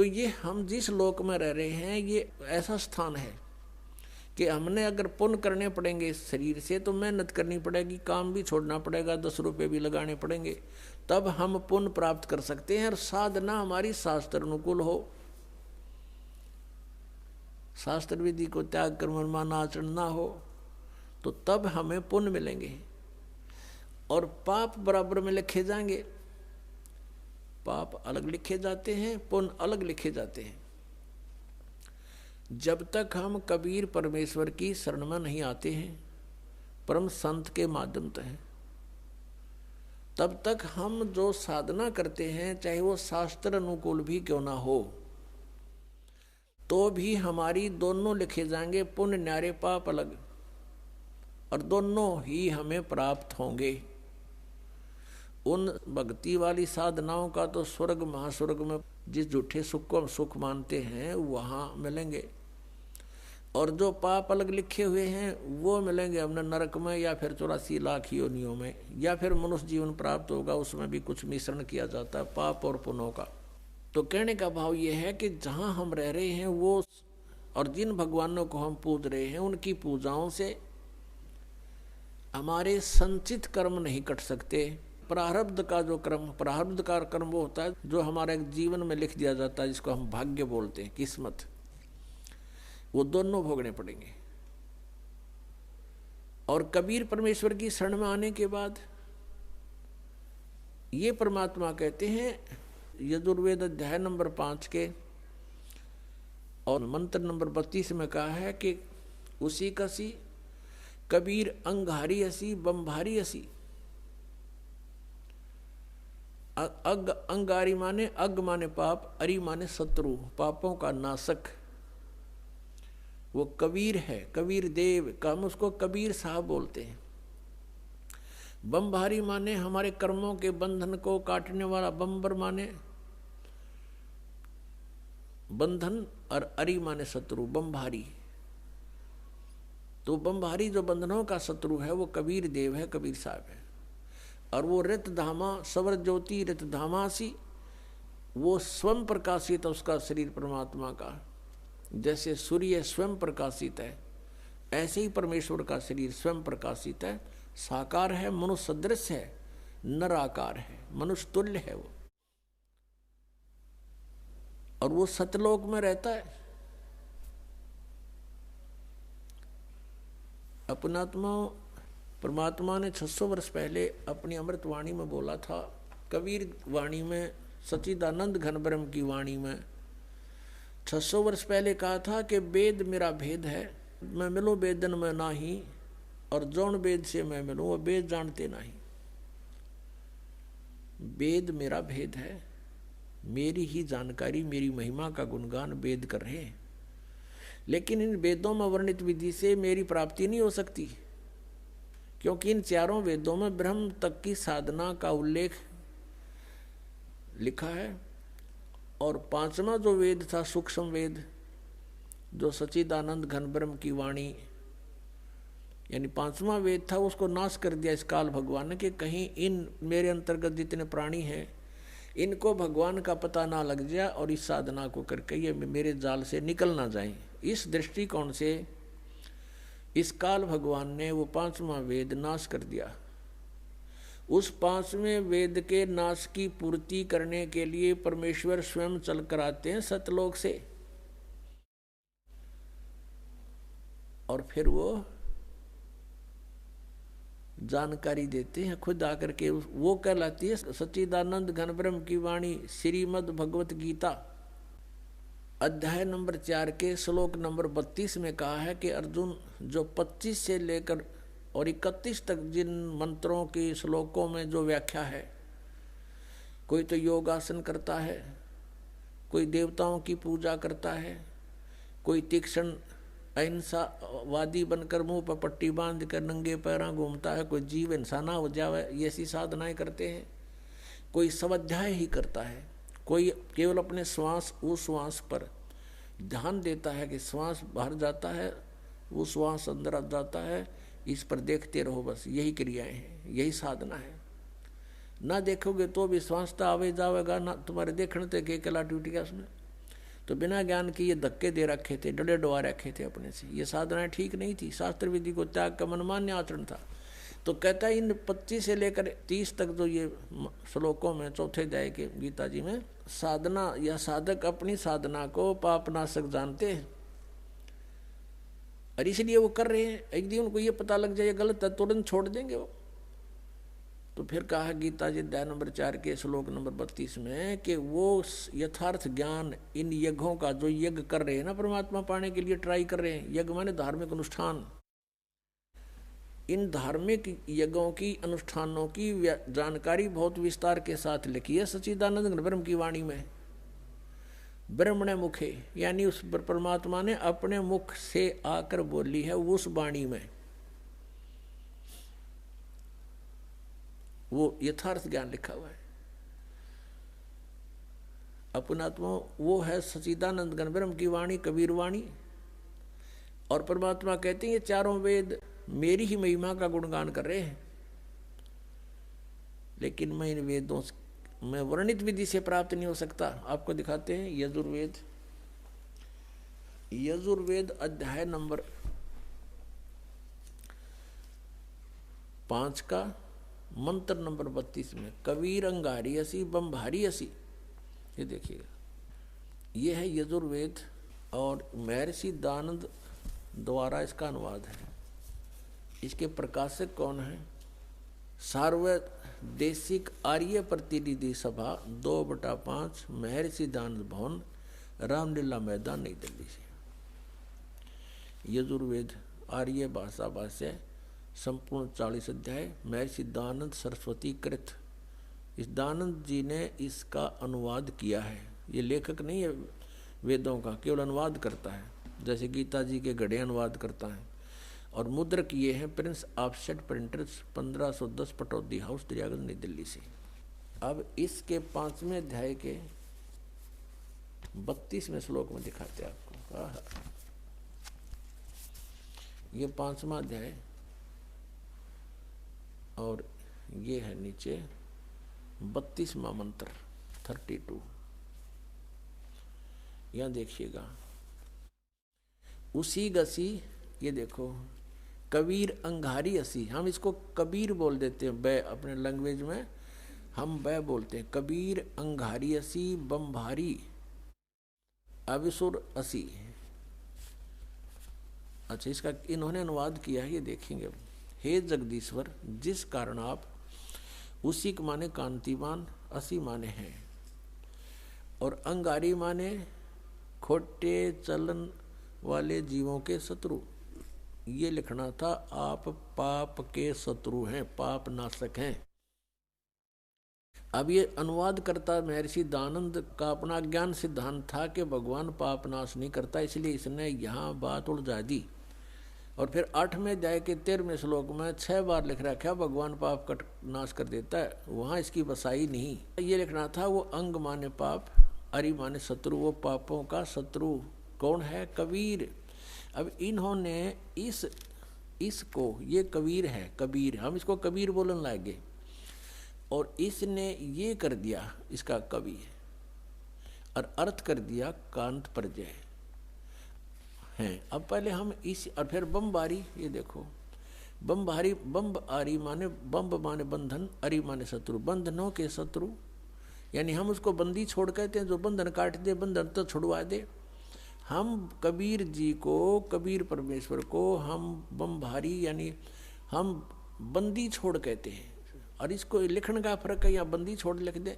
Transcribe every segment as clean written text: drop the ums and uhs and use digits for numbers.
तो ये हम जिस लोक में रह रहे हैं ये ऐसा स्थान है कि हमने अगर पुण्य करने पड़ेंगे इस शरीर से तो मेहनत करनी पड़ेगी, काम भी छोड़ना पड़ेगा, 10 रुपये भी लगाने पड़ेंगे, तब हम पुण्य प्राप्त कर सकते हैं। और साधना हमारी शास्त्र अनुकूल हो, शास्त्र विधि को त्याग कर मनमाना आचरण ना हो, तो तब हमें पुण्य मिलेंगे। और पाप बराबर में लिखे जाएंगे, पाप अलग लिखे जाते हैं, पुण्य अलग लिखे जाते हैं। जब तक हम कबीर परमेश्वर की शरण में नहीं आते हैं परम संत के माध्यम से, तब तक हम जो साधना करते हैं चाहे वो शास्त्र अनुकूल भी क्यों ना हो, तो भी हमारी दोनों लिखे जाएंगे, पुण्य न्यारे पाप अलग, और दोनों ही हमें प्राप्त होंगे। उन भक्ति वाली साधनाओं का तो स्वर्ग महास्वर्ग में जिस झूठे सुख को हम सुख मानते हैं वहाँ मिलेंगे, और जो पाप अलग लिखे हुए हैं वो मिलेंगे हमने नरक में, या फिर 84 लाख योनियों में, या फिर मनुष्य जीवन प्राप्त होगा, उसमें भी कुछ मिश्रण किया जाता है पाप और पुण्यों का। तो कहने का भाव ये है कि जहाँ हम रह रहे हैं वो और जिन भगवानों को हम पूज रहे हैं उनकी पूजाओं से हमारे संचित कर्म नहीं कट सकते। प्रारब्ध का जो कर्म, प्रारब्ध का कर्म वो होता है जो हमारे जीवन में लिख दिया जाता है, जिसको हम भाग्य बोलते हैं, किस्मत, वो दोनों भोगने पड़ेंगे। और कबीर परमेश्वर की शरण में आने के बाद ये परमात्मा कहते हैं, यजुर्वेद अध्याय नंबर 5 के और मंत्र नंबर 32 में कहा है कि उसी कसी कबीर अंगारी असी बम्भारी असी। अग अंगारी माने अग माने पाप, अरि माने शत्रु, पापों का नाशक, वो कबीर है, कबीर देव का, हम उसको कबीर साहब बोलते हैं। बम्भारी माने हमारे कर्मों के बंधन को काटने वाला, बम्बर माने बंधन, और अरि माने शत्रु, बम्भारी। तो बम्भारी जो बंधनों का शत्रु है वो कबीर देव है, कबीर साहब है। और वो रित धामा सवर ज्योति रित धामासी, वो स्वयं प्रकाशित है उसका शरीर परमात्मा का, जैसे सूर्य स्वयं प्रकाशित है ऐसे ही परमेश्वर का शरीर स्वयं प्रकाशित है, साकार है, मनुष्य सदृश है, नराकार है, मनुष्य तुल्य है वो। और वो सतलोक में रहता है। अपनात्मा परमात्मा ने 600 वर्ष पहले अपनी अमृत वाणी में बोला था, कबीर वाणी में, सच्चिदानंद घन ब्रह्म की वाणी में 600 वर्ष पहले कहा था कि वेद मेरा भेद है, मैं मिलूं वेदन में नाही, और जौन वेद से मैं मिलूं वो वेद जानते नहीं। वेद मेरा भेद है, मेरी ही जानकारी, मेरी महिमा का गुणगान वेद कर रहे हैं, लेकिन इन वेदों में वर्णित विधि से मेरी प्राप्ति नहीं हो सकती, क्योंकि इन चारों वेदों में ब्रह्म तक की साधना का उल्लेख लिखा है। और 5वां जो वेद था सूक्ष्म वेद, जो सच्चिदानंद घन ब्रह्म की वाणी यानी 5वां वेद था, उसको नाश कर दिया इस काल भगवान ने कि कहीं इन मेरे अंतर्गत जितने प्राणी हैं इनको भगवान का पता ना लग जाए और इस साधना को करके ये मेरे जाल से निकल ना जाए। इस दृष्टिकोण से इस काल भगवान ने वो 5वां वेद नाश कर दिया। उस 5वें वेद के नाश की पूर्ति करने के लिए परमेश्वर स्वयं चल कर आते हैं सतलोक से, और फिर वो जानकारी देते हैं खुद आकर के। वो कहलाती है सच्चिदानंद घन ब्रह्म की वाणी, श्रीमद् भगवत गीता अध्याय नंबर 4 के श्लोक नंबर 32 में कहा है कि अर्जुन जो 25 से लेकर और 31 तक जिन मंत्रों की श्लोकों में जो व्याख्या है, कोई तो योगासन करता है, कोई देवताओं की पूजा करता है, कोई तीक्ष्ण अहिंसावादी बनकर मुंह पर पट्टी बांध कर नंगे पैरा घूमता है, कोई जीव इंसाना हो जाए ये ऐसी साधनाएं करते हैं, कोई स्वाध्याय ही करता है, कोई केवल अपने श्वास उश्वास पर ध्यान देता है कि श्वास बाहर जाता है वो श्वास अंदर आ जाता है, इस पर देखते रहो, बस यही क्रियाएं हैं, यही साधना है। ना देखोगे तो भी श्वास तो आवे जावेगा, ना तुम्हारे देखने तक के कला टूटेगा उसमें। तो बिना ज्ञान के ये धक्के दे रखे थे, डरे डुबा रखे थे अपने से। ये साधनाएं ठीक नहीं थी, शास्त्र विधि को त्याग का मनमान्य आचरण था। तो कहता है इन 25 से लेकर 30 तक जो ये श्लोकों में चौथे अध्याय के गीता जी में साधना या साधक अपनी साधना को पापनाशक जानते हैं और इसलिए वो कर रहे हैं। एक दिन उनको ये पता लग जाए गलत है, तुरंत छोड़ देंगे वो। तो फिर कहा गीता जी अध्याय नंबर 4 के श्लोक नंबर 32 में कि वो यथार्थ ज्ञान इन यज्ञों का जो यज्ञ कर रहे हैं ना, परमात्मा पाने के लिए ट्राई कर रहे हैं, यज्ञ माने धार्मिक अनुष्ठान, इन धार्मिक यज्ञों की अनुष्ठानों की जानकारी बहुत विस्तार के साथ लिखी है सच्चिदानंद ब्रह्म की वाणी में। ब्रह्मणे मुखे यानी उस परमात्मा ने अपने मुख से आकर बोली है उस वाणी में, वो यथार्थ ज्ञान लिखा हुआ है। अपनात्मा वो है सच्चिदानंद घन ब्रह्म की वाणी, कबीर वाणी। और परमात्मा कहते हैं ये चारों वेद मेरी ही महिमा का गुणगान कर रहे हैं, लेकिन मैं इन वेदों में वर्णित विधि से प्राप्त नहीं हो सकता। आपको दिखाते हैं यजुर्वेद, यजुर्वेद अध्याय नंबर 5 का मंत्र नंबर 32 में कबीर अंगारी असी बम्भारी असी, ये देखिएगा, ये है यजुर्वेद और महर्षि दानंद द्वारा इसका अनुवाद है। इसके प्रकाशक कौन है? सार्वदेशिक आर्य प्रतिनिधि सभा 2/5 महर्षि दानंद भवन, रामलीला मैदान, नई दिल्ली से। यजुर्वेद आर्य भाषा भाष्य संपूर्ण 40 अध्याय, महर्षि दानंद सरस्वती कृत। इस दानंद जी ने इसका अनुवाद किया है। ये लेखक नहीं है वेदों का, केवल अनुवाद करता है, जैसे गीता जी के गढ़े अनुवाद करता है। और मुद्रक ये हैं Prince offset printers 1510 Pataudi house Daryaganj नई दिल्ली से। अब इसके 5वें अध्याय के 32वें श्लोक में दिखाते हैं आपको। ये 5वां अध्याय और ये है नीचे 32वां मंत्र 32। यहां देखिएगा, उसी गसी, ये देखो, कबीर अंगारी असी, हम इसको कबीर बोल देते हैं बै, अपने लैंग्वेज में हम बै बोलते हैं। कबीर अंगारी असी बम्भारी अविसुर असी। अच्छा, इसका इन्होंने अनुवाद किया है, ये देखेंगे। हे जगदीश्वर, जिस कारण आप, उसी के माने कांतिमान, असी माने हैं, और अंगारी माने खोटे चलन वाले जीवों के शत्रु। ये लिखना था, आप पाप के शत्रु हैं, पाप नाशक हैं। अब ये अनुवाद करता महर्षि दानंद का अपना ज्ञान सिद्धांत था कि भगवान पाप नाश नहीं करता, इसलिए इसने यहाँ बात उलझा दी। और फिर 8वें अध्याय के 13वें श्लोक में 6 बार लिख रखा है भगवान पाप का नाश कर देता है, वहाँ इसकी बसाई नहीं। ये लिखना था, वो अंग माने पाप, अरि माने शत्रु, वो पापों का शत्रु कौन है? कबीर। अब इन्होंने इसको, ये कबीर है, कबीर, हम इसको कबीर बोलने लगे, और इसने ये कर दिया इसका कवि, और अर्थ कर दिया कांत प्रजय है। अब पहले हम इस, और फिर बम्बारी, ये देखो, बम्बारी, बम्ब आरी माने, बम्ब माने बंधन, अरि माने शत्रु, बंधनों के शत्रु, यानी हम उसको बंदी छोड़ कहते हैं, जो बंधन काट दे, बंधन तो छुड़वा दे। हम कबीर जी को, कबीर परमेश्वर को हम बम्भारी यानी हम बंदी छोड़ कहते हैं। और इसको लिखने का फर्क है, या बंदी छोड़ लिख दे,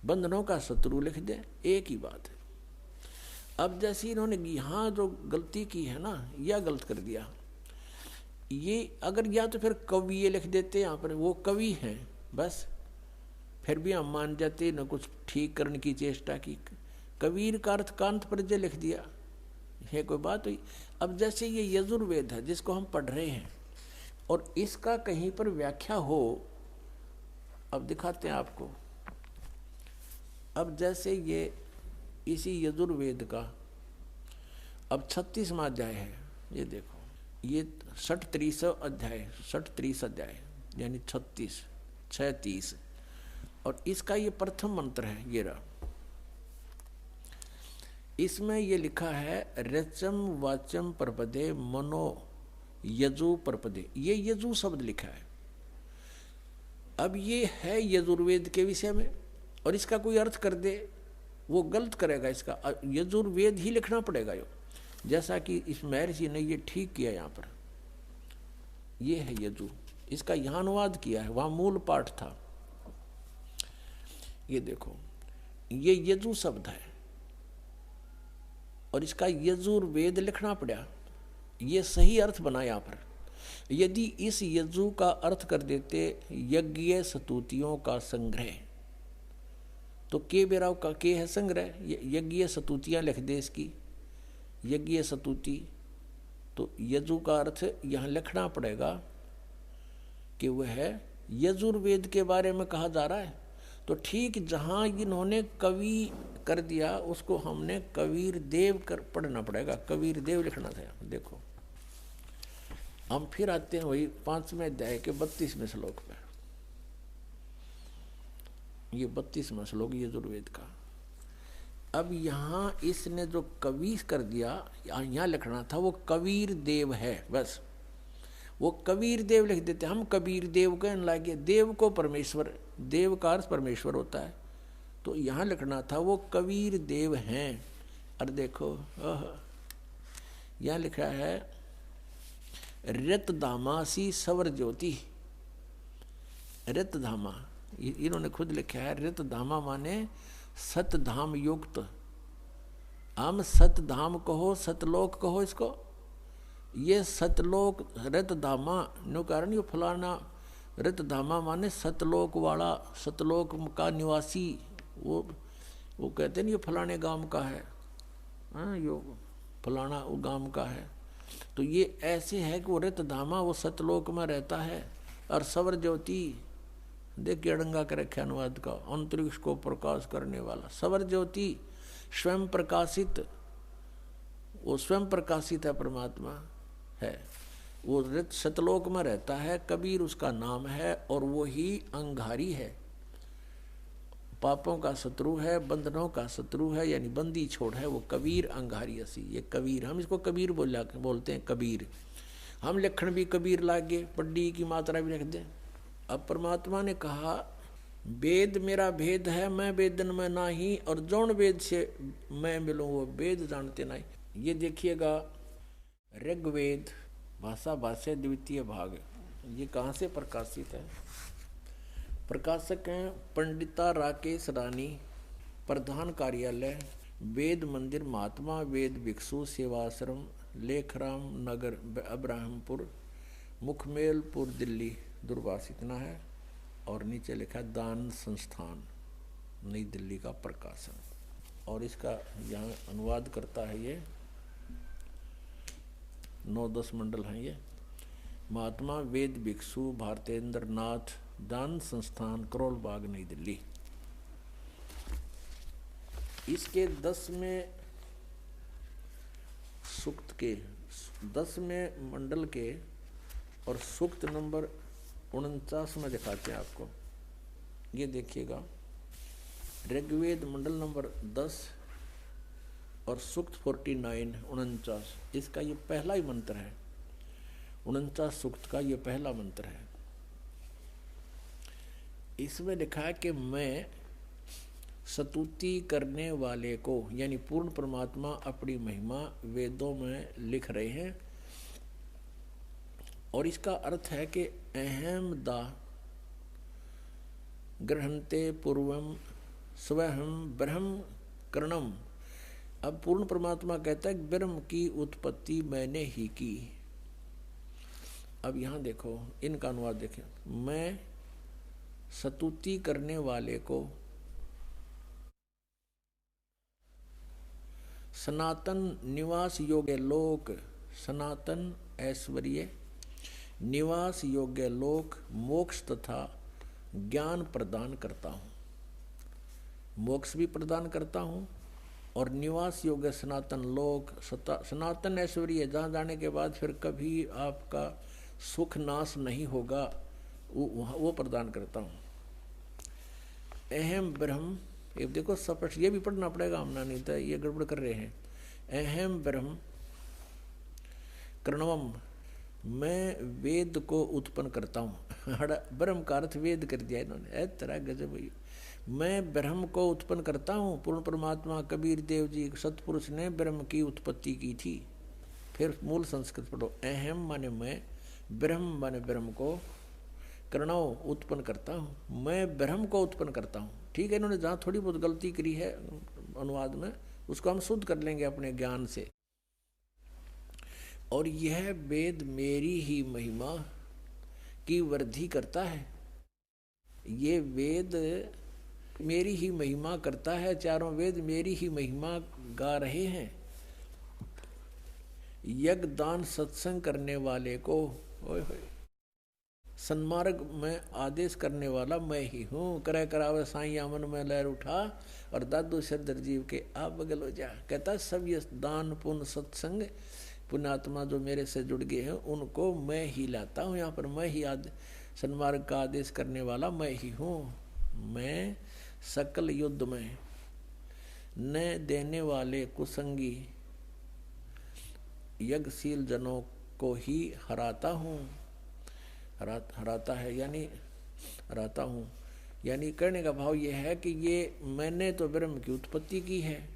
बंधनों का शत्रु लिख दे, एक ही बात है। अब जैसे इन्होंने यहाँ जो गलती की है ना, या गलत कर दिया, ये अगर या तो फिर कवि ये लिख देते, यहाँ पर वो कवि हैं बस, फिर भी हम मान जाते, न कुछ ठीक करने की चेष्टा की। कबीर का अर्थ कांत प्रजय लिख दिया, है कोई बात हुई? अब जैसे ये यजुर्वेद है जिसको हम पढ़ रहे हैं, और इसका कहीं पर व्याख्या हो, अब दिखाते हैं आपको। अब जैसे ये इसी यजुर्वेद का अब 36वां अध्याय है, ये देखो, ये 36 अध्याय, 36 अध्याय यानी 36, 36, और इसका ये प्रथम मंत्र है, ये रहा। इसमें ये लिखा है रचम वाचम परपदे मनो यजु परपदे, ये यजु शब्द लिखा है। अब ये है यजुर्वेद के विषय में, और इसका कोई अर्थ कर दे वो गलत करेगा, इसका यजुर्वेद ही लिखना पड़ेगा। यो जैसा कि इस महर्षि ने ये ठीक किया, यहाँ पर ये है यजु, इसका यहाँ अनुवाद किया है, वहाँ मूल पाठ था। ये देखो ये यजु शब्द है और इसका यजुर्वेद लिखना पड़ा, ये सही अर्थ बना यहाँ पर। यदि इस यजु का अर्थ कर देते यज्ञ स्तुतियों का संग्रह, तो के बेराव का के है संग्रह, यज्ञ स्तुतियां लिख दे इसकी, यज्ञ स्तुति, तो यजु का अर्थ यहाँ लिखना पड़ेगा कि वह है यजुर्वेद के बारे में कहा जा रहा है। तो ठीक जहाँ इन्होंने कवि कर दिया उसको हमने कबीर देव कर पढ़ना पड़ेगा, कबीर देव लिखना था। देखो हम फिर आते हैं वही 5वें अध्याय के 32वें श्लोक पे। ये 32वां श्लोक यजुर्वेद का। अब यहाँ इसने जो कवि कर दिया, यहाँ लिखना था वो कबीर देव है, बस वो कबीर देव लिख देते। हम कबीर देव कहने लगे, देव को परमेश्वर, देव का अर्थ परमेश्वर होता है, तो यहाँ लिखना था वो कबीर देव हैं। और देखो यहाँ लिखा है रतधामासी सवर ज्योति, रतधामा इन्होंने खुद लिखा है। रतधामा माने सतधाम युक्त, हम सतधाम कहो सतलोक कहो इसको, ये सतलोक रतधामा नो कारण ये फलाना रतधामा माने सतलोक वाला, सतलोक का निवासी, वो कहते नहीं ये फलाने गांव का है, हाँ यो फलाना वो गांव का है। तो ये ऐसे है कि वो रतधामा वो सतलोक में रहता है। और सवर ज्योति देखिए अड़ंगा कर रखे अनुवाद का, अंतरिक्ष को प्रकाश करने वाला। सवर ज्योति स्वयं प्रकाशित, वो स्वयं प्रकाशित है, परमात्मा है, वो सतलोक में रहता है। कबीर उसका नाम है और वो ही अंगारी है, पापों का शत्रु है, बंधनों का शत्रु है, यानी बंदी छोड़ है। वो कबीर अंगारी असी, ये कबीर, हम इसको कबीर बोलते हैं कबीर। हम लिखण भी कबीर लागे, पड्डी की मात्रा भी लिख दें। अब परमात्मा ने कहा वेद मेरा भेद है, मैं वेदन में नाही, और जौन वेद से मैं मिलूं वो वेद जानते नहीं। ये देखिएगा ऋग्वेद भाषा भाष्य द्वितीय भाग, ये कहाँ से प्रकाशित है? प्रकाशक हैं पंडिता राकेश रानी, प्रधान कार्यालय वेद मंदिर महात्मा वेद भिक्षु सेवाश्रम लेखराम नगर अब्राहमपुर मुखमेलपुर दिल्ली दूरभाष इतना है। और नीचे लिखा दान संस्थान नई दिल्ली का प्रकाशन। और इसका यहाँ अनुवाद करता है ये 9-10 मंडल हैं। ये महात्मा वेद भिक्षु भारतेंद्र नाथ दान संस्थान करोल बाग नई दिल्ली। इसके 10वें सूक्त के 10वें मंडल के और सूक्त नंबर 49 में दिखाते हैं आपको। ये देखिएगा ऋग्वेद मंडल नंबर 10 और सूक्त 49 49, इसका ये पहला ही मंत्र है। 49 सूक्त का ये पहला मंत्र है। इसमें लिखा है कि मैं स्तुति करने वाले को, यानी पूर्ण परमात्मा अपनी महिमा वेदों में लिख रहे हैं। और इसका अर्थ है कि अहम दा ग्रहणते पूर्वम स्वहम ब्रह्म करणम। अब पूर्ण परमात्मा कहता है ब्रह्म की उत्पत्ति मैंने ही की। अब यहाँ देखो इनका अनुवाद देखें, मैं स्तुति करने वाले को सनातन निवास योग्य लोक, सनातन ऐश्वर्य निवास योग्य लोक मोक्ष तथा ज्ञान प्रदान करता हूँ। मोक्ष भी प्रदान करता हूँ और निवास योग्य सनातन लोक, सनातन ऐश्वर्य जहाँ जाने के बाद फिर कभी आपका सुख नाश नहीं होगा, वो प्रदान करता हूँ। अहम ब्रह्म ये देखो स्पष्ट, ये भी पढ़ना पड़ेगा, हमने नहीं तो ये गड़बड़ कर रहे हैं। अहम ब्रह्म करणवम, मैं वेद को उत्पन्न करता हूँ। ब्रह्म का अर्थ वेद कर दिया इन्होंने, तरह गजब हुई। मैं ब्रह्म को उत्पन्न करता हूँ। पूर्ण परमात्मा कबीर देव जी सतपुरुष ने ब्रह्म की उत्पत्ति की थी। फिर मूल संस्कृत पढ़ो। अहम माने मैं, ब्रह्म माने ब्रह्म को, करणव उत्पन्न करता हूँ। मैं ब्रह्म को उत्पन्न करता हूँ। ठीक है, इन्होंने जहाँ थोड़ी बहुत गलती करी है अनुवाद में, उसको हम शुद्ध कर लेंगे अपने ज्ञान से। और यह वेद मेरी ही महिमा की वृद्धि करता है। ये वेद मेरी ही महिमा करता है, चारों वेद मेरी ही महिमा गा रहे हैं। यज्ञ दान सत्संग करने वाले को सन्मार्ग में आदेश करने वाला मैं ही हूँ। करे करावे साईं आमन में लहर उठा और दादू सिरदर जीव के आप बगल हो जा। कहता सब ये दान पुण्य सत्संग पुण्यात्मा जो मेरे से जुड़ गए हैं उनको मैं ही लाता हूँ। यहाँ पर मैं ही सन्मार्ग का आदेश करने वाला मैं ही हूँ। मैं सकल युद्ध में न देने वाले कुसंगी यज्ञशील जनों को ही हराता हूँ। हराता है यानी हराता हूँ, यानी कहने का भाव यह है कि ये मैंने तो ब्रह्म की उत्पत्ति की है,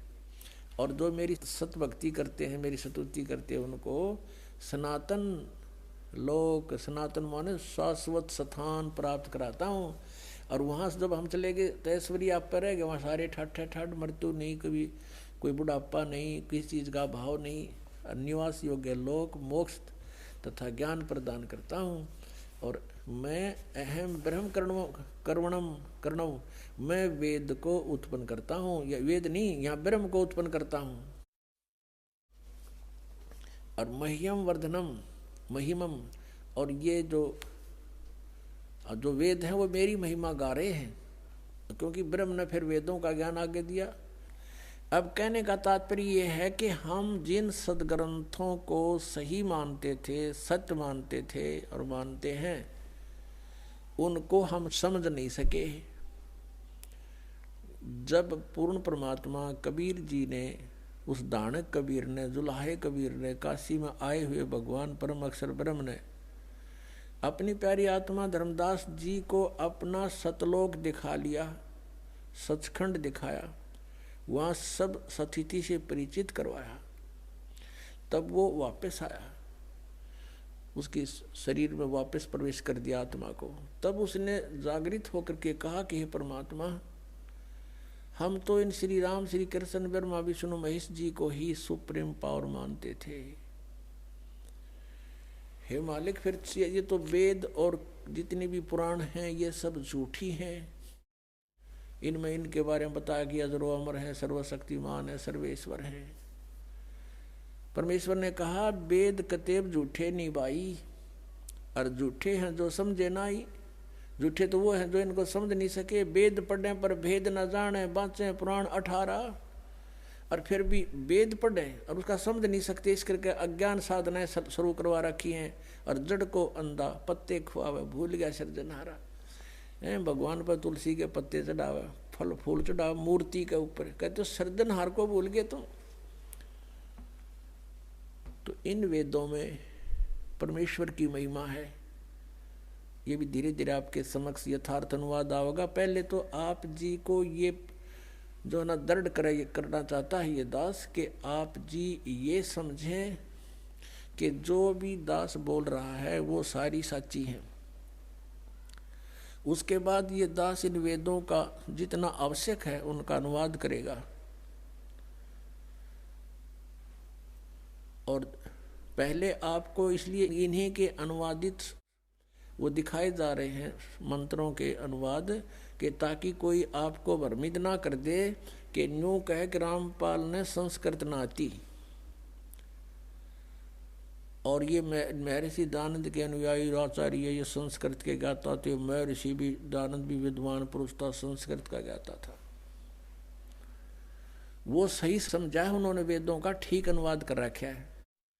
और जो मेरी सतभक्ति करते हैं, मेरी स्तुति करते हैं, उनको सनातन लोक, सनातन माने शाश्वत स्थान प्राप्त कराता हूँ। और वहाँ से जब हम चले गए तो ऐश्वर्य आप पर रहेगा, वहाँ सारे ठाठ मृत्यु नहीं, कभी कोई बुढ़ापा नहीं, किसी चीज़ का भाव नहीं, निवास योग्य लोक मोक्ष तथा ज्ञान प्रदान करता हूँ। और मैं अहम ब्रह्म कर्णव, मैं वेद को उत्पन्न करता हूँ। या वेद नहीं, यहाँ ब्रह्म को उत्पन्न करता हूँ। और मह्यम वर्धनम महिमम, और ये जो वेद हैं वो मेरी महिमा गा रहे हैं, क्योंकि ब्रह्म ने फिर वेदों का ज्ञान आगे दिया। अब कहने का तात्पर्य ये है कि हम जिन सदग्रंथों को सही मानते थे, सत्य मानते थे और मानते हैं, उनको हम समझ नहीं सके। जब पूर्ण परमात्मा कबीर जी ने, उस दानक कबीर ने, जुलाहे कबीर ने, काशी में आए हुए भगवान परम अक्षर ब्रह्म ने अपनी प्यारी आत्मा धर्मदास जी को अपना सतलोक दिखा लिया, सचखंड दिखाया, वहाँ सब सतिथि से परिचित करवाया, तब वो वापस आया, उसके शरीर में वापस प्रवेश कर दिया आत्मा को। तब उसने जागृत होकर के कहा कि हे परमात्मा, हम तो इन श्री राम, श्री कृष्ण, ब्रह्मा विष्णु महेश जी को ही सुप्रीम पावर मानते थे। हे मालिक, फिर ये तो वेद और जितने भी पुराण हैं ये सब झूठी हैं। इनमें इनके बारे में बताया गया जरो अमर है, सर्वशक्तिमान है, सर्वेश्वर है। परमेश्वर ने कहा वेद कतेब झूठे नहीं भाई, और झूठे हैं जो समझे ना ही। झूठे तो वो हैं जो इनको समझ नहीं सके। वेद पढ़ने पर भेद न जाने, बाँचे पुराण 18, और फिर भी वेद पढ़े और उसका समझ नहीं सकते, इस करके अज्ञान साधनाएं शुरू करवा रखी हैं। और जड़ को अंधा पत्ते खुआवे, भूल गया सृजनहारा। भगवान पर तुलसी के पत्ते चढ़ावे, फल फूल चढ़ावे मूर्ति के ऊपर, कहते सृजनहार को भूल गए तुम। तो इन वेदों में परमेश्वर की महिमा है। ये भी धीरे धीरे आपके समक्ष यथार्थ अनुवाद आएगा। पहले तो आप जी को ये जो ना दृढ़ करना चाहता है ये दास, कि आप जी ये समझें कि जो भी दास बोल रहा है वो सारी सच्ची है। उसके बाद ये दास इन वेदों का जितना आवश्यक है उनका अनुवाद करेगा। और पहले आपको इसलिए इन्हीं के अनुवादित वो दिखाए जा रहे हैं मंत्रों के अनुवाद, कि ताकि कोई आपको भ्रमित ना कर दे कि न्यू कहे कि रामपाल ने संस्कृत ना आती। और ये महर्षि दानंद के अनुयायी आचार्य ये संस्कृत के गाता थे, महर्षि भी दानंद भी विद्वान पुरुष था, संस्कृत का गाता था। वो सही समझा है उन्होंने, वेदों का ठीक अनुवाद कर रखा है।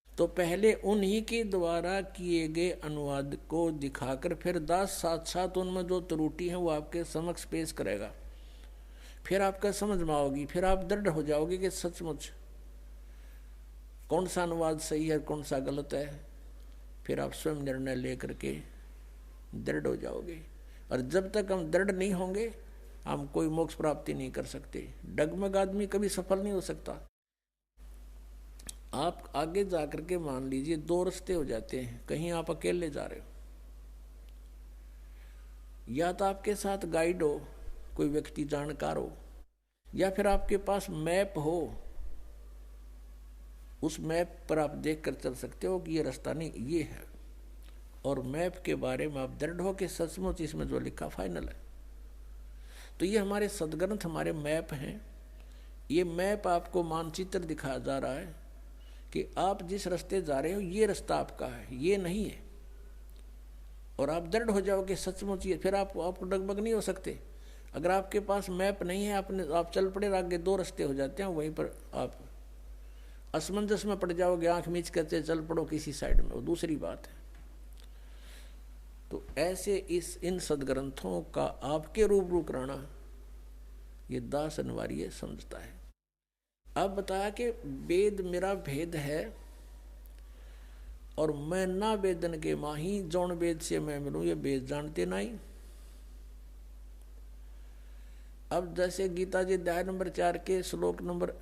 तो पहले उन्हीं के द्वारा किए गए अनुवाद को दिखाकर फिर दास साथ साथ उनमें जो त्रुटि है वो आपके समक्ष पेश करेगा। फिर आपका समझ में आओगी, फिर आप दृढ़ हो जाओगे कि सचमुच कौन सा अनुवाद सही है कौन सा गलत है। फिर आप स्वयं निर्णय लेकर के दृढ़ हो जाओगे। और जब तक हम दृढ़ नहीं होंगे हम कोई मोक्ष प्राप्ति नहीं कर सकते। डगमग आदमी कभी सफल नहीं हो सकता। आप आगे जाकर के मान लीजिए दो रास्ते हो जाते हैं। कहीं आप अकेले जा रहे हो, या तो आपके साथ गाइड हो, कोई व्यक्ति जानकार हो, या फिर आपके पास मैप हो। उस मैप पर आप देख कर चल सकते हो कि ये रास्ता नहीं ये है, और मैप के बारे में आप दृढ़ हो कि सचमुच इसमें जो लिखा फाइनल है। तो ये हमारे सदग्रंथ हमारे मैप हैं। ये मैप आपको मानचित्र दिखाया जा रहा है कि आप जिस रास्ते जा रहे हो ये रास्ता आपका है, ये नहीं है। और आप दृढ़ हो जाओ कि सचमुच ये, फिर आप डगमग नहीं हो सकते। अगर आपके पास मैप नहीं है, आप चल पड़े, आगे दो रास्ते हो जाते हैं, वहीं पर आप असमंजस में पड़ जाओगे, आंख मीच करते चल पड़ो किसी साइड में, वो दूसरी बात है। तो ऐसे इन सदग्रंथों का आपके रूबरू कराना ये दास अनिवार्य समझता है। अब बताया कि वेद मेरा भेद है और मैं ना वेदन के माही, जौन वेद से मैं मिलूं ये वेद जानते नहीं। अब जैसे गीता जी अध्याय नंबर 4 के श्लोक नंबर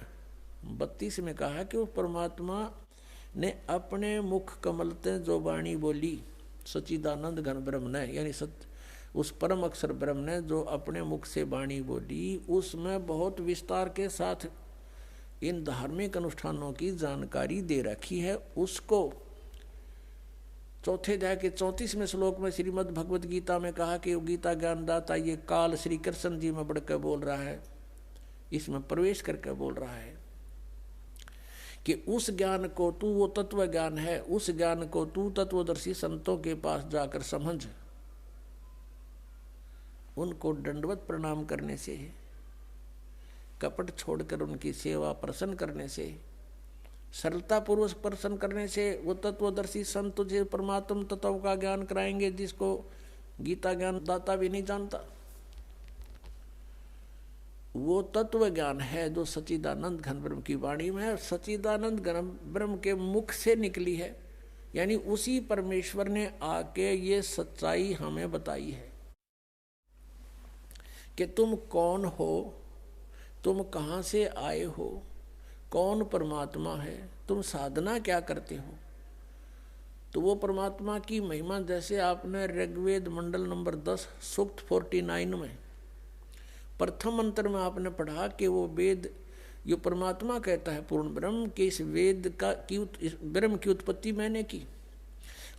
32 में कहा कि वो परमात्मा ने अपने मुख कमल ते जो वाणी बोली, सच्चिदानंद घन ब्रह्म ने, यानी उस परम अक्षर ब्रह्म ने जो अपने मुख से वाणी बोली, उसमें बहुत विस्तार के साथ इन धार्मिक अनुष्ठानों की जानकारी दे रखी है। उसको चौथे अध्याय के 34वें श्लोक में श्रीमद् भगवत गीता में कहा कि गीता ज्ञानदाता ये काल श्री कृष्ण जी में बढ़कर बोल रहा है, इसमें प्रवेश करके बोल रहा है कि उस ज्ञान को तू, वो तत्व ज्ञान है, उस ज्ञान को तू तत्वदर्शी संतों के पास जाकर समझ। उनको दंडवत प्रणाम करने से, कपट छोड़कर उनकी सेवा प्रसन्न करने से, सरलता पूर्वक प्रसन्न करने से वो तत्वदर्शी संत तुझे परमात्म तत्व का ज्ञान कराएंगे जिसको गीता ज्ञान दाता भी नहीं जानता। वो तत्व ज्ञान है जो सच्चिदानंद घन ब्रह्म की वाणी में है, सच्चिदानंद घन ब्रह्म के मुख से निकली है। यानी उसी परमेश्वर ने आके ये सच्चाई हमें बताई है कि तुम कौन हो, तुम कहाँ से आए हो, कौन परमात्मा है, तुम साधना क्या करते हो। तो वो परमात्मा की महिमा जैसे आपने ऋग्वेद मंडल नंबर 10 सूक्त 49 में प्रथम मंत्र में आपने पढ़ा कि वो वेद जो परमात्मा कहता है पूर्ण ब्रह्म के इस वेद का इस ब्रह्म की उत्पत्ति मैंने की।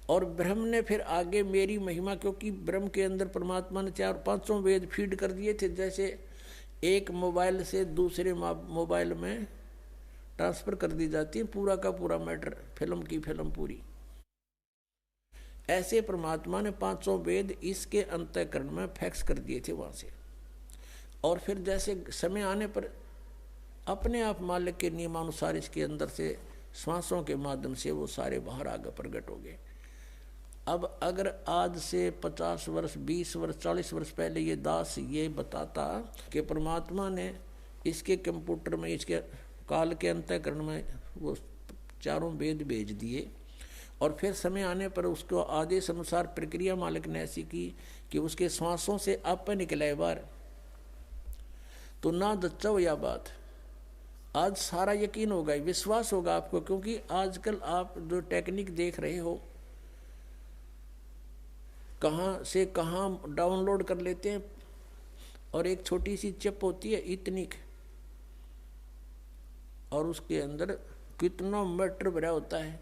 और ब्रह्म ने फिर आगे मेरी महिमा, क्योंकि ब्रह्म के अंदर परमात्मा ने 4-5 वेद फीड कर दिए थे, जैसे एक मोबाइल से दूसरे मोबाइल में ट्रांसफर कर दी जाती है पूरा का पूरा मैटर, फिल्म की फिल्म पूरी। ऐसे परमात्मा ने 5 वेद इसके अंतःकरण में फैक्स कर दिए थे वहां से। और फिर जैसे समय आने पर अपने आप मालिक के नियमानुसार इसके अंदर से श्वासों के माध्यम से वो सारे बाहर आगे प्रकट हो गए। अब अगर आज से 50 वर्ष 20 वर्ष 40 वर्ष पहले ये दास ये बताता कि परमात्मा ने इसके कंप्यूटर में इसके काल के अंतःकरण में वो 4 वेद भेज दिए, और फिर समय आने पर उसको आदेश अनुसार प्रक्रिया मालिक ने ऐसी की कि उसके श्वासों से आप निकले बाहर, तो ना दच्चो या बात। आज सारा यकीन होगा, विश्वास होगा आपको, क्योंकि आजकल आप जो टेक्निक देख रहे हो कहाँ से कहाँ डाउनलोड कर लेते हैं, और एक छोटी सी चिप होती है इतनी, और उसके अंदर कितना मैटर भरा होता है,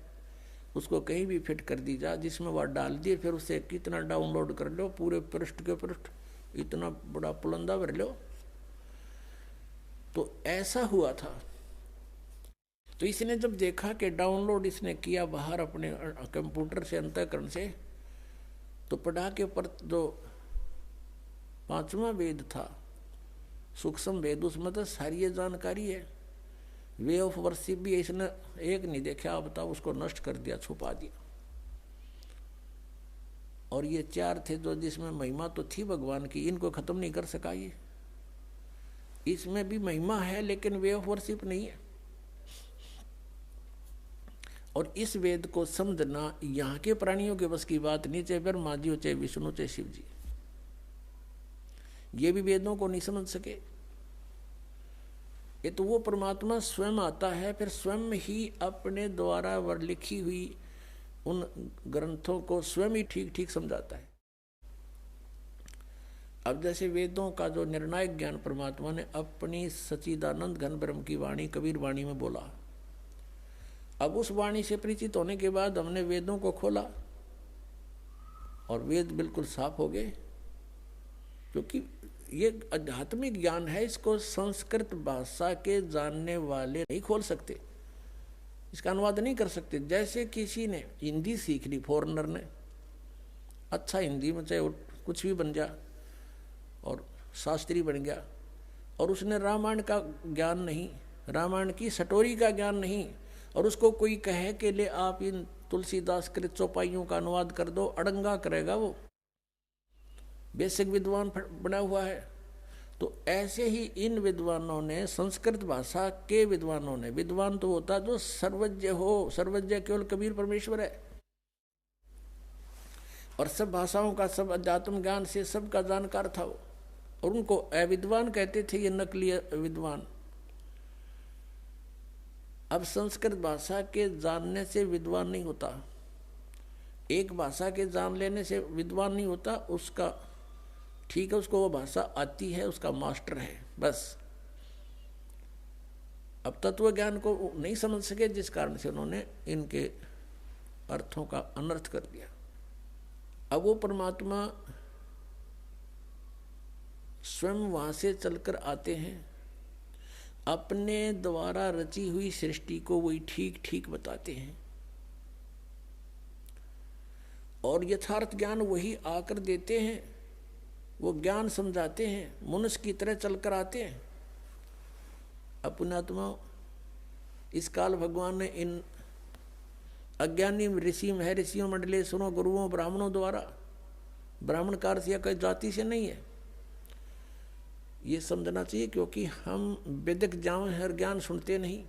उसको कहीं भी फिट कर दी जा, जिसमें वह डाल दिए, फिर उसे कितना डाउनलोड कर लो, पूरे पृष्ठ के पृष्ठ इतना बड़ा पुलंदा भर लो। तो ऐसा हुआ था। तो इसने जब देखा कि डाउनलोड इसने किया बाहर अपने कंप्यूटर से अंतःकरण से, तो पढ़ा के पर जो 5वां वेद था सूक्ष्म वेद, उसमें तो सारी ये जानकारी है। वे ऑफ वर्शिप भी इसने एक नहीं देखा, आप बताओ, उसको नष्ट कर दिया, छुपा दिया। और ये 4 थे जो जिसमें महिमा तो थी भगवान की, इनको खत्म नहीं कर सका ये। इसमें भी महिमा है, लेकिन वे ऑफ वर्शिप नहीं है। और इस वेद को समझना यहाँ के प्राणियों के बस की बात नहीं, चाहे ब्रह्मा जी हो, चाहे विष्णु, चाहे शिव जी, ये भी वेदों को नहीं समझ सके। ये तो वो परमात्मा स्वयं आता है, फिर स्वयं ही अपने द्वारा लिखी हुई उन ग्रंथों को स्वयं ही ठीक ठीक समझाता है। अब जैसे वेदों का जो निर्णायक ज्ञान परमात्मा ने अपनी सच्चिदानंद घन ब्रह्म की वाणी कबीर वाणी में बोला, अब उस वाणी से परिचित होने के बाद हमने वेदों को खोला और वेद बिल्कुल साफ हो गए, क्योंकि ये आध्यात्मिक ज्ञान है, इसको संस्कृत भाषा के जानने वाले नहीं खोल सकते, इसका अनुवाद नहीं कर सकते। जैसे किसी ने हिंदी सीख ली, फॉरेनर ने, अच्छा हिंदी में चाहे कुछ भी बन जा और शास्त्री बन गया, और उसने रामायण का ज्ञान नहीं, रामायण की स्टोरी का ज्ञान नहीं, और उसको कोई कहे कि ले आप इन तुलसीदास कृत चौपाइयों का अनुवाद कर दो, अड़ंगा करेगा वो, बेसिक विद्वान बना हुआ है। तो ऐसे ही इन विद्वानों ने, संस्कृत भाषा के विद्वानों ने, विद्वान तो होता जो सर्वज्ञ हो, सर्वज्ञ केवल कबीर परमेश्वर है, और सब भाषाओं का, सब अध्यात्म ज्ञान से सबका जानकार था वो, और उनको अविद्वान कहते थे, ये नकली विद्वान। अब संस्कृत भाषा के जानने से विद्वान नहीं होता, एक भाषा के जान लेने से विद्वान नहीं होता, उसका ठीक है, उसको वो भाषा आती है, उसका मास्टर है, बस। अब तत्व ज्ञान को नहीं समझ सके, जिस कारण से उन्होंने इनके अर्थों का अनर्थ कर दिया। अब वो परमात्मा स्वयं वहां से चलकर आते हैं, अपने द्वारा रची हुई सृष्टि को वही ठीक ठीक बताते हैं, और यथार्थ ज्ञान वही आकर देते हैं, वो ज्ञान समझाते हैं, मनुष्य की तरह चलकर आते हैं। अपनात्मा इस काल भगवान ने इन अज्ञानी ऋषि महर्षियों मंडलेश्वरों गुरुओं ब्राह्मणों द्वारा, ब्राह्मण का अर्थ या कोई जाति से नहीं है, ये समझना चाहिए, क्योंकि हम वेदिक ज्ञान सुनते नहीं।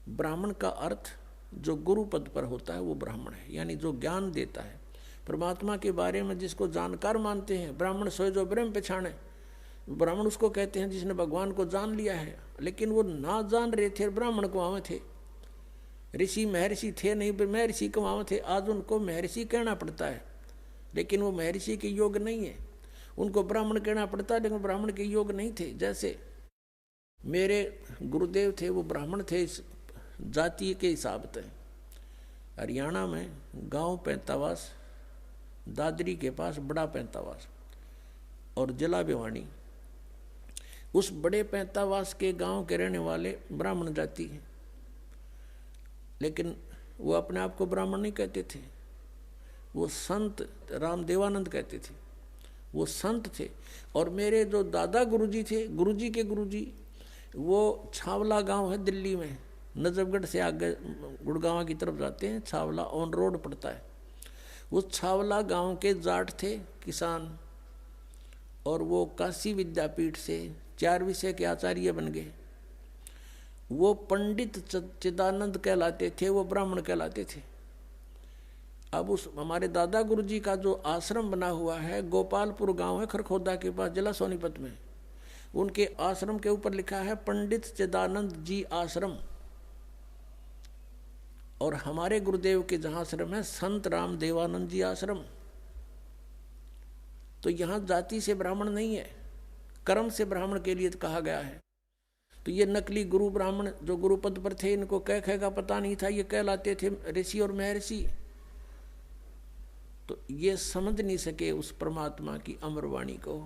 ब्राह्मण का अर्थ जो गुरु पद पर होता है वो ब्राह्मण है, यानी जो ज्ञान देता है परमात्मा के बारे में, जिसको जानकार मानते हैं। ब्राह्मण सोए जो ब्रह्म पहचाने, ब्राह्मण उसको कहते हैं जिसने भगवान को जान लिया है, लेकिन वो ना जान रहे थे, ब्राह्मण को वहाँ थे, ऋषि महर्षि थे नहीं, महर्षि को वहाँ थे। आज उनको महर्षि कहना पड़ता है, लेकिन वो महर्षि के योग नहीं है, उनको ब्राह्मण कहना पड़ता है, लेकिन ब्राह्मण के योग नहीं थे। जैसे मेरे गुरुदेव थे, वो ब्राह्मण थे इस जाति के हिसाब से। हरियाणा में गांव पैंतावास, दादरी के पास बड़ा पैंतावास और जिला भिवानी, उस बड़े पैंतावास के गांव के रहने वाले ब्राह्मण जाति हैं, लेकिन वो अपने आप को ब्राह्मण नहीं कहते थे, वो संत रामदेवानंद कहते थे, वो संत थे। और मेरे जो दादा गुरुजी थे, गुरुजी के गुरुजी, वो छावला गांव है दिल्ली में, नजफगढ़ से आगे गुड़गांव की तरफ जाते हैं, छावला ऑन रोड पड़ता है। उस छावला गांव के जाट थे, किसान, और वो काशी विद्यापीठ से 4 विषय के आचार्य बन गए। वो पंडित चिदानंद कहलाते थे, वो ब्राह्मण कहलाते थे। अब उस हमारे दादा गुरुजी का जो आश्रम बना हुआ है, गोपालपुर गांव है खरखोदा के पास, जिला सोनीपत में, उनके आश्रम के ऊपर लिखा है पंडित चिदानंद जी आश्रम। और हमारे गुरुदेव के जहां आश्रम है संत राम देवानंद जी आश्रम। तो यहां जाति से ब्राह्मण नहीं है, कर्म से ब्राह्मण के लिए कहा गया है। तो ये नकली गुरु ब्राह्मण जो गुरु पद पर थे, इनको कह का पता नहीं था, ये कहलाते थे ऋषि और महर्षि। तो ये समझ नहीं सके उस परमात्मा की अमरवाणी को।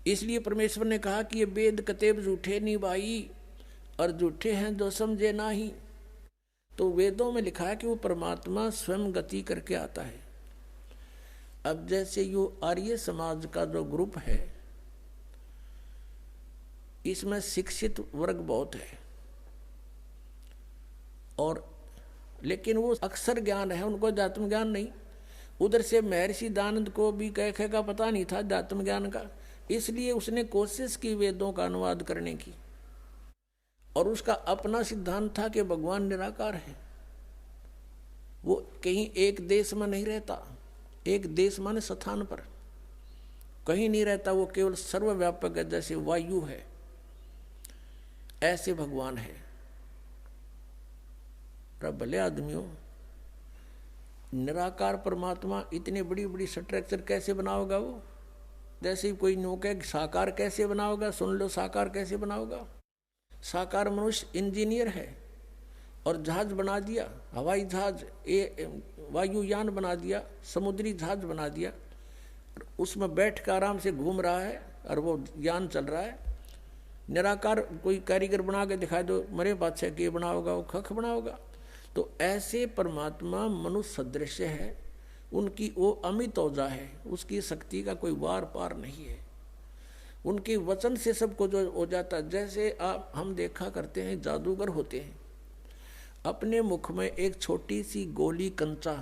इसलिए परमेश्वर ने कहा कि ये वेद कतेब झूठे नहीं भाई, और झूठे हैं जो समझे ना ही। तो वेदों में लिखा है कि वो परमात्मा स्वयं गति करके आता है। अब जैसे यो आर्य समाज का जो ग्रुप है, इसमें शिक्षित वर्ग बहुत है, और लेकिन वो अक्षर ज्ञान है, उनको अध्यात्म ज्ञान नहीं। उधर से महर्षि दानंद को भी कह का पता नहीं था अध्यात्म ज्ञान का। इसलिए उसने कोशिश की वेदों का अनुवाद करने की, और उसका अपना सिद्धांत था कि भगवान निराकार है। वो कहीं एक देश में नहीं रहता, एक देश माने स्थान पर कहीं नहीं रहता, वो केवल सर्वव्यापक है, जैसे वायु है ऐसे भगवान है। भले आदमियों, निराकार परमात्मा इतने बड़ी बड़ी स्ट्रक्चर कैसे बनाओगा वो? जैसे कोई नौका साकार कैसे बनाओगा, सुन लो साकार कैसे बनाओगा। साकार मनुष्य इंजीनियर है और जहाज बना दिया, हवाई जहाज, वायुयान बना दिया, समुद्री जहाज बना दिया, उसमें बैठ कर आराम से घूम रहा है और वो यान चल रहा है। निराकार कोई कारीगर बना के दिखा दो, मरे बादशाह के बनाओगा, वो खख बनाओगा। तो ऐसे परमात्मा मनुष्य सदृश है, उनकी वो अमित औजा है, उसकी शक्ति का कोई वार पार नहीं है। उनके वचन से सबको जो हो जाता, जैसे आप हम देखा करते हैं जादूगर होते हैं, अपने मुख में एक छोटी सी गोली कंचा,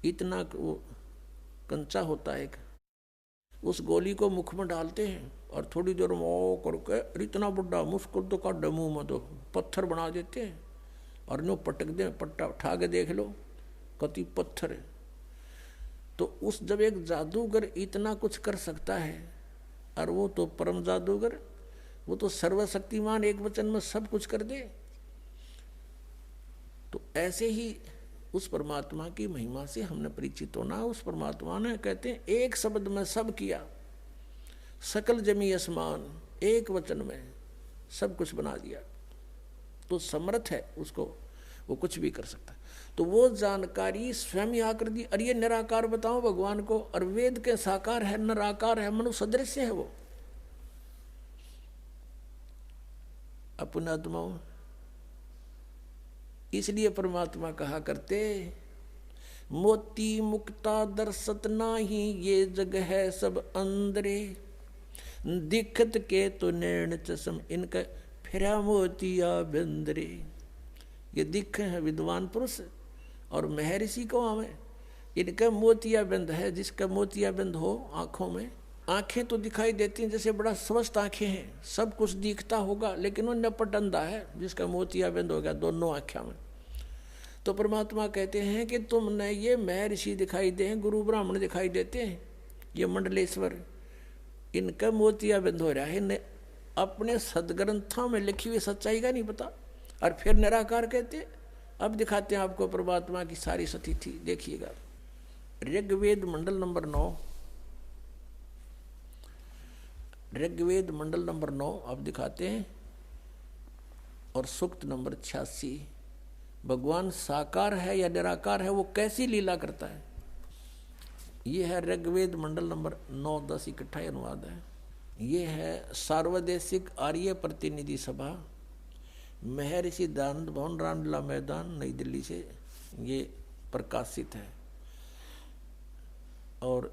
इतना वो कंचा होता है, उस गोली को मुख में डालते हैं और थोड़ी देर में ओ करके इतना बड़ा मुश्किल तो का डमू में तो पत्थर बना देते हैं और नो पटक दे, पट्टा उठा के देख लो कति पत्थर है। तो उस जब एक जादूगर इतना कुछ कर सकता है, और वो तो परम जादूगर, वो तो सर्वशक्तिमान, एक वचन में सब कुछ कर दे। तो ऐसे ही उस परमात्मा की महिमा से हमने परिचित होना। उस परमात्मा ने कहते हैं एक शब्द में सब किया, सकल जमी आसमान, एक वचन में सब कुछ बना दिया। तो समर्थ है उसको, वो कुछ भी कर सकता है। तो वो जानकारी स्वयं ही आकर दी। और ये निराकार बताओ भगवान को, और वेद के साकार है, निराकार है, मनुष्य सदृश है वो। अपना आत्माओं, इसलिए परमात्मा कहा करते, मोती मुक्ता दर्शत नाही, ये जग है सब अंदरे, दिखत के तो नैन चश्म, इनका फिरा मोतिया बिंदरे। ये दिख है विद्वान पुरुष और महर्षि को हमें, इनका मोतिया बिंद है। जिसका मोतिया बिंद हो आंखों में, आंखें तो दिखाई देती हैं जैसे बड़ा स्वस्थ आंखें हैं, सब कुछ दिखता होगा, लेकिन वो नपट अंधा है जिसका मोतिया बिंद हो गया दोनों आंखों में। तो परमात्मा कहते हैं कि तुमने ये महर्षि दिखाई दे, गुरु ब्राह्मण दिखाई देते हैं, ये मंडलेश्वर, इनका मोतिया बिंद हो रहा है, इन्हें अपने सदग्रंथों में लिखी हुई सच्चाई का नहीं पता। और फिर निराकार कहते। अब दिखाते हैं आपको परमात्मा की सारी स्थिति, देखिएगा। ऋग्वेद मंडल नंबर 9, ऋग्वेद मंडल नंबर 9 अब दिखाते हैं, और सूक्त नंबर 86। भगवान साकार है या निराकार है, वो कैसी लीला करता है। ये है ऋग्वेद मंडल नंबर 9, 10 इकट्ठा अनुवाद है। ये है सार्वदेशिक आर्य प्रतिनिधि सभा, महर्षि दयानंद भवन, रामलीला मैदान, नई दिल्ली से ये प्रकाशित है। और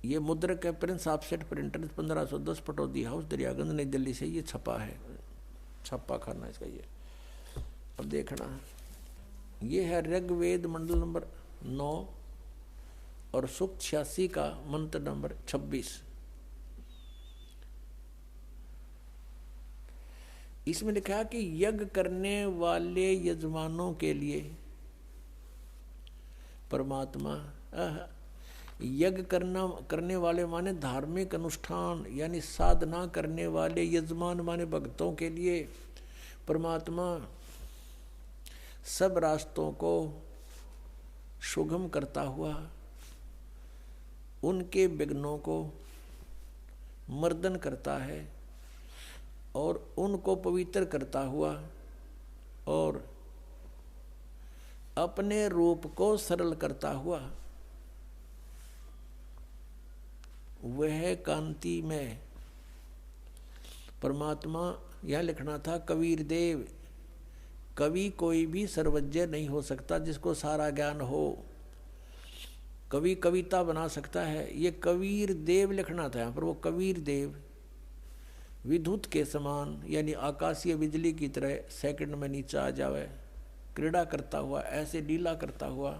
ये मुद्रक है Prince offset printer, 1510 Pataudi house, Daryaganj, नई दिल्ली से ये छपा है, छप्पा खाना इसका ये। अब देखना, ये है ऋग्वेद मंडल नंबर 9 और सूक्त 86 का मंत्र नंबर 26। इसमें लिखा कि यज्ञ करने वाले यजमानों के लिए परमात्मा, यज्ञ करने वाले माने धार्मिक अनुष्ठान यानी साधना करने वाले, यजमान माने भक्तों के लिए परमात्मा सब रास्तों को सुगम करता हुआ उनके विघ्नों को मर्दन करता है और उनको पवित्र करता हुआ और अपने रूप को सरल करता हुआ वह कांति में परमात्मा। यह लिखना था कबीर देव, कवि कोई भी सर्वज्ञ नहीं हो सकता जिसको सारा ज्ञान हो। कवि कविता बना सकता है, ये कबीर देव लिखना था यहाँ पर। वो कबीर देव विद्युत के समान यानी आकाशीय बिजली की तरह सेकंड में नीचे आ जावे, क्रीड़ा करता हुआ, ऐसे लीला करता हुआ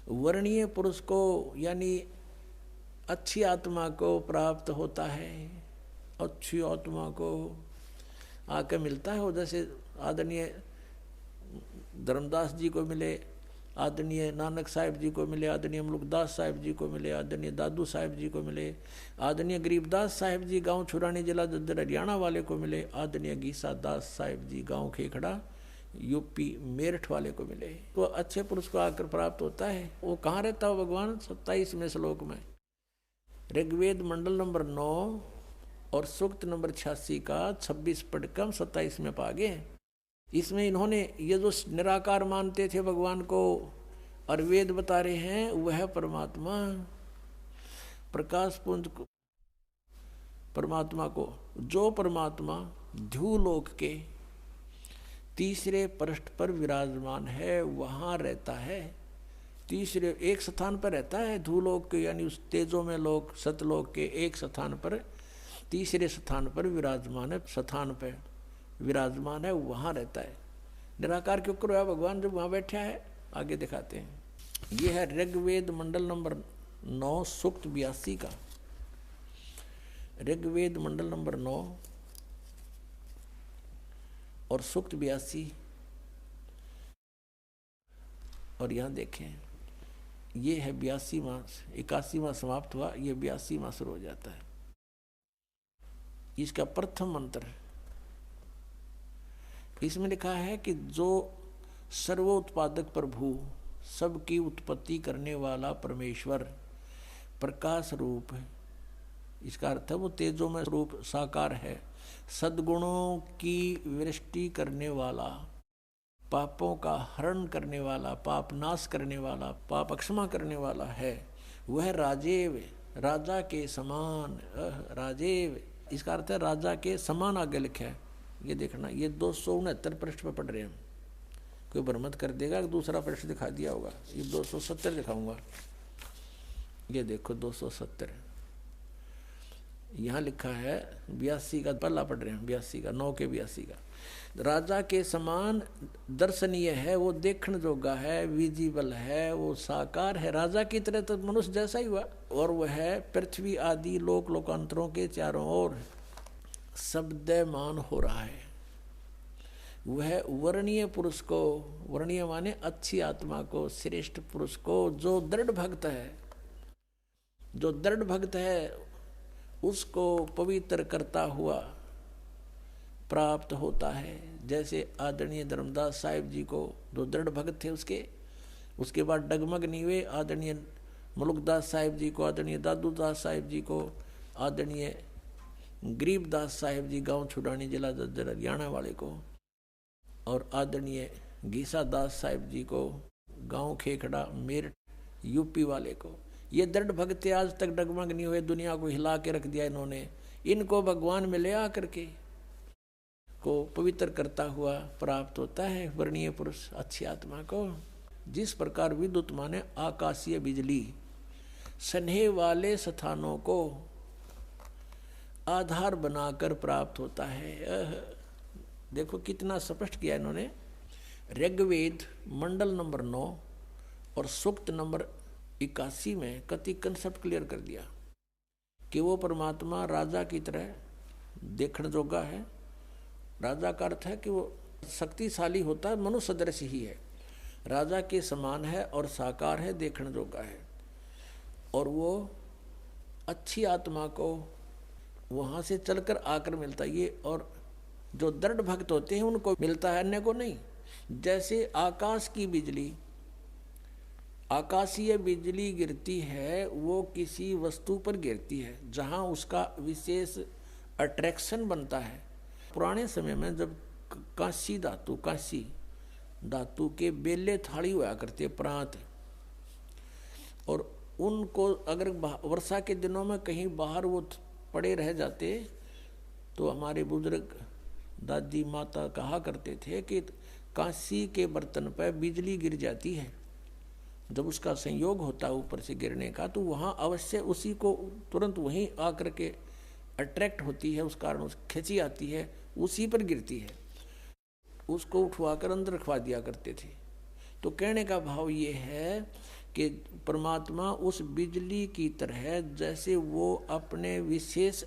वर्णीय पुरुष को यानी अच्छी आत्मा को प्राप्त होता है, अच्छी आत्मा को आके मिलता है। वो जैसे आदरणीय धर्मदास जी को मिले, आदरणीय नानक साहिब जी को मिले, आदरणीय मुलुकदास साहिब जी को मिले, आदरणीय दादू साहिब जी को मिले, आदरणीय गरीबदास साहिब जी गांव छुरानी जिला जद्दर हरियाणा वाले को मिले, आदरणीय गीसा दास साहिब जी गांव खेखड़ा यूपी मेरठ वाले को मिले। तो अच्छे पुरुष को आकर प्राप्त होता है। वो कहाँ रहता हो भगवान? 27वें श्लोक में, ऋग्वेद मंडल नंबर 9 और सूक्त नंबर 86 का 26 पढ़कर 27 में पागे। इसमें इन्होंने ये जो निराकार मानते थे भगवान को और वेद बता रहे हैं, वह परमात्मा प्रकाश पुंज परमात्मा को, जो परमात्मा ध्युलोक के तीसरे पृष्ठ पर विराजमान है, वहां रहता है। तीसरे एक स्थान पर रहता है ध्युलोक के, यानी उस तेजो में लोक सतलोक के एक स्थान पर, तीसरे स्थान पर विराजमान है, स्थान पर विराजमान है, वहां रहता है। निराकार क्यों करो भगवान जब वहां बैठा है? आगे दिखाते हैं। यह है ऋग्वेद मंडल नंबर 9 सूक्त 82 का, ऋग्वेद मंडल नंबर 9 और सूक्त 82। और यहां देखें, ये है 82वां, 81वां समाप्त हुआ, ये 82वां शुरू हो जाता है। इसका प्रथम मंत्र इसमें लिखा है कि जो सर्वोत्पादक प्रभु, सबकी उत्पत्ति करने वाला परमेश्वर प्रकाश रूप है। इसका अर्थ है वो तेजो में रूप साकार है, सद्गुणों की वृष्टि करने वाला, पापों का हरण करने वाला, पाप नाश करने वाला, पाप अक्षमा करने वाला है। वह राजेव, राजा के समान, राजेव इसका अर्थ है राजा के समान आगे लिखा है। ये देखना, ये 269 पृष्ठ पर पढ़ रहे हैं। कोई भ्रमत कर देगा कि दूसरा पृष्ठ दिखा दिया होगा। ये 270 दिखाऊंगा। ये देखो 270 यहाँ लिखा है। 82 का पल्ला पढ़ रहे हैं, 82 का 9 के 82 का। राजा के समान दर्शनीय है, वो देखने जोगा है, विजिबल है, वो साकार है। राजा की तरह तो मनुष्य जैसा ही हुआ। और वह पृथ्वी आदि लोक लोकांतरों के चारों ओर शब्दमान हो रहा है। वह वर्णीय पुरुष को, वर्णीय माने अच्छी आत्मा को, श्रेष्ठ पुरुष को, जो दृढ़ भक्त है, जो दृढ़ भक्त है उसको पवित्र करता हुआ प्राप्त होता है। जैसे आदरणीय धर्मदास साहिब जी को, जो दृढ़ भक्त थे उसके बाद डगमग नहीं हुए। आदरणीय मुलुकदास साहिब जी को, आदरणीय दादू दास साहिब जी को, आदरणीय गरीबदास साहिब जी गांव छुड़ानी जिला जज्जर हरियाणा वाले को, और आदरणीय गीसा दास साहिब जी को गांव खेखड़ा मेरठ यूपी वाले को। ये दृढ़ भक्त आज तक डगमग नहीं हुए, दुनिया को हिला के रख दिया इन्होंने। इनको भगवान में ले आकर के को पवित्र करता हुआ प्राप्त होता है वर्णीय पुरुष अच्छी आत्मा को। जिस प्रकार विद्युत माने आकाशीय बिजली स्नेह वाले स्थानों को आधार बनाकर प्राप्त होता है। देखो कितना स्पष्ट किया इन्होंने। ऋग्वेद मंडल नंबर 9 और सूक्त नंबर 81 में कति कंसेप्ट क्लियर कर दिया कि वो परमात्मा राजा की तरह देखने जोगा है। राजा का अर्थ है कि वो शक्तिशाली होता है, मनुष्य सदृश ही है, राजा के समान है और साकार है, देखने जोगा है। और वो अच्छी आत्मा को वहाँ से चलकर आकर मिलता है ये। और जो दृढ़ भक्त होते हैं उनको मिलता है, अन्य को नहीं। जैसे आकाश की बिजली, आकाशीय बिजली गिरती है, वो किसी वस्तु पर गिरती है जहाँ उसका विशेष अट्रैक्शन बनता है। पुराने समय में जब कांसी धातु के बेले थाली हुआ करते प्रांत, और उनको अगर वर्षा के दिनों में कहीं बाहर वो पड़े रह जाते तो हमारे बुजुर्ग दादी माता कहा करते थे कि कांसी के बर्तन पर बिजली गिर जाती है। जब उसका संयोग होता है ऊपर से गिरने का, तो वहाँ अवश्य उसी को तुरंत वहीं आकर के अट्रैक्ट होती है, उस कारण उस खिंची आती है, उसी पर गिरती है। उसको उठवाकर अंदर रखवा दिया करते थे। तो कहने का भाव ये है कि परमात्मा उस बिजली की तरह जैसे वो अपने विशेष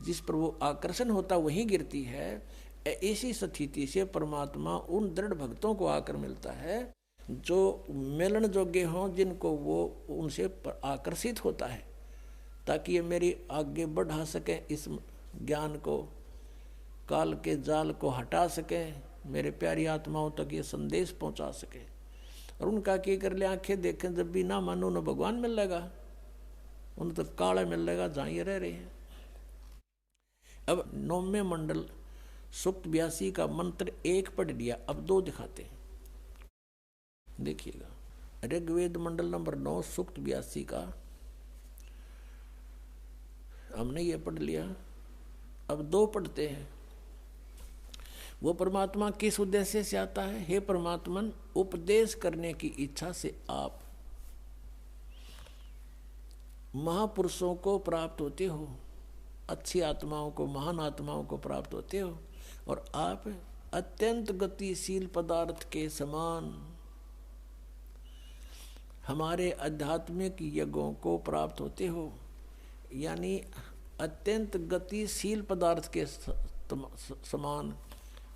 जिस पर वो आकर्षण होता वहीं गिरती है, ऐसी स्थिति से परमात्मा उन दृढ़ भक्तों को आकर मिलता है जो मिलन जोग्य हों, जिनको वो उनसे आकर्षित होता है, ताकि ये मेरी आगे बढ़ा सकें, इस ज्ञान को, काल के जाल को हटा सकें, मेरे प्यारी आत्माओं तक ये संदेश पहुंचा सकें। और उनका क्या कर ले, आंखें देखें जब भी ना मानो न भगवान मिलेगा, उन तो काला मिलेगा जहाँ ये रह रहे हैं। अब 9वें मंडल सूक्त 82 का मंत्र 1 पढ़ लिया, अब 2 दिखाते हैं, देखिएगा। ऋग्वेद मंडल नंबर 9 सूक्त 82 का हमने ये पढ़ लिया, अब 2 पढ़ते हैं। वो परमात्मा किस उद्देश्य से आता है? हे परमात्मन, उपदेश करने की इच्छा से आप महापुरुषों को प्राप्त होते हो, अच्छी आत्माओं को, महान आत्माओं को प्राप्त होते हो, और आप अत्यंत गतिशील पदार्थ के समान हमारे आध्यात्मिक यज्ञों को प्राप्त होते हो। यानी अत्यंत गतिशील पदार्थ के समान,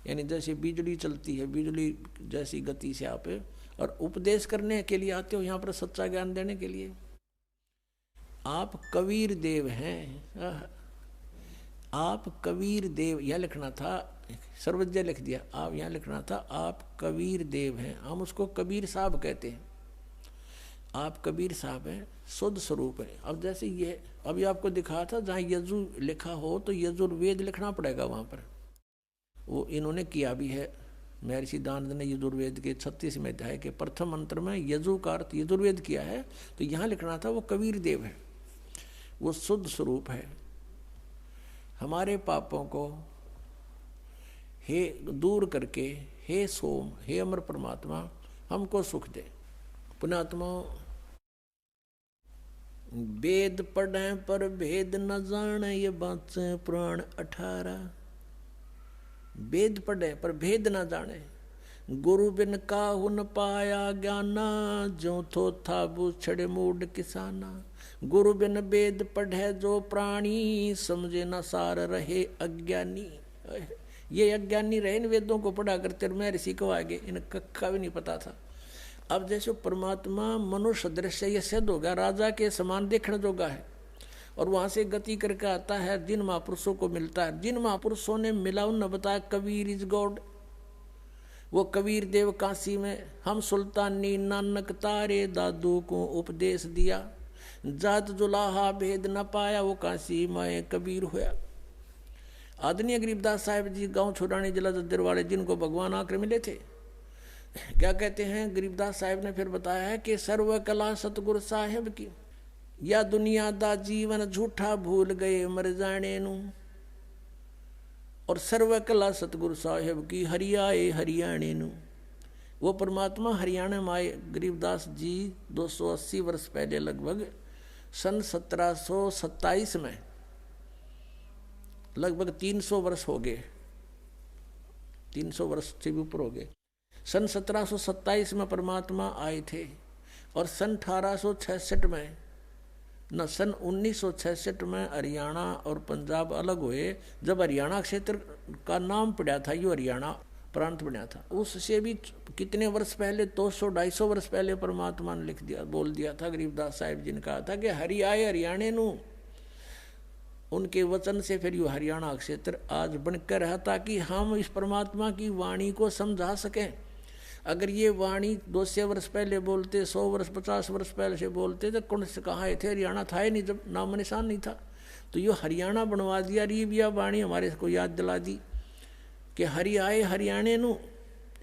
यानी जैसे बिजली चलती है, बिजली जैसी गति से आप, और उपदेश करने के लिए आते हो, यहाँ पर सच्चा ज्ञान देने के लिए। आप कबीर देव हैं, आप कबीर देव, यह लिखना था, सर्वज्ञ लिख दिया, आप यहाँ लिखना था आप कबीर देव हैं। हम उसको कबीर साहब कहते हैं, आप कबीर साहब हैं, शुद्ध स्वरूप है। अब जैसे ये अभी आपको दिखा था, जहाँ यजु लिखा हो तो यजुर्वेद लिखना पड़ेगा वहाँ पर, वो इन्होंने किया भी है। महर्षि दानंद ने यजुर्वेद के 36वें अध्याय के प्रथम मंत्र में यजु का अर्थ यजुर्वेद किया है, तो यहाँ लिखना था वो कबीर देव है, वो शुद्ध स्वरूप है। हमारे पापों को हे दूर करके, हे सोम, हे अमर परमात्मा, हमको सुख दे। पुण्यात्मा, वेद पढ़े पर भेद न जाने, ये बातें पुराण 18। वेद पढ़े पर भेद न जाने, गुरु बिन काहू न पाया ज्ञाना, जो थो था बूछड़े मूड किसाना। गुरु बिन वेद पढ़े जो प्राणी, समझे न सार रहे अज्ञानी। ये अज्ञानी रहे, इन वेदों को पढ़ा करते, मैं ऋषि को आगे इन कक्का भी नहीं पता था। अब जैसे परमात्मा मनुष्य दृश्य ये सिद्ध हो गया, राजा के समान देखने जोगा है, और वहां से गति करके आता है, जिन महापुरुषों को मिलता है, जिन महापुरुषों ने मिला उन्होंने बताया कबीर इज गॉड। वो कबीर देव काशी में, हम सुल्तानी नानक तारे दादू को उपदेश दिया, जात जुलाहा भेद न पाया, वो काशी में कबीर हुआ। आदरणीय गरीबदास साहिब जी गांव छोड़ानी जिला जद्दर वाले, जिनको भगवान आकर मिले थे, क्या कहते हैं गरीबदास साहिब ने फिर बताया है कि सर्व कला सतगुरु साहिब की, या दुनिया दा जीवन झूठा भूल गए मर जाने नू, और सर्व कला सतगुरु साहिब की हरियाए हरियाणे नू। वो परमात्मा हरियाणा में आए गरीबदास जी 280 वर्ष पहले, लगभग सन 1727 में, लगभग 300 वर्ष हो गए, 300 वर्ष से भी ऊपर हो गए। सन 1727 में परमात्मा आए थे, और सन 1866 में, न सन 1966 में हरियाणा और पंजाब अलग हुए। जब हरियाणा क्षेत्र का नाम पड़ा था, यो हरियाणा प्रांत बना था, उससे भी कितने वर्ष पहले, 200-250 वर्ष पहले परमात्मा ने लिख दिया, बोल दिया था। गरीबदास साहिब जी ने कहा था कि हरि आए हरियाणे नू। उनके वचन से फिर यो हरियाणा क्षेत्र आज बनकर रहा, ताकि हम इस परमात्मा की वाणी को समझा सकें। अगर ये वाणी 200 वर्ष पहले बोलते, 100 वर्ष 50 वर्ष पहले से बोलते, तो कौन से कहाँ थे, हरियाणा था ही नहीं, जब नाम निशान नहीं था। तो ये हरियाणा बनवा दिया, रिबिया वाणी हमारे को याद दिला दी कि हरि आए हरियाणे नू।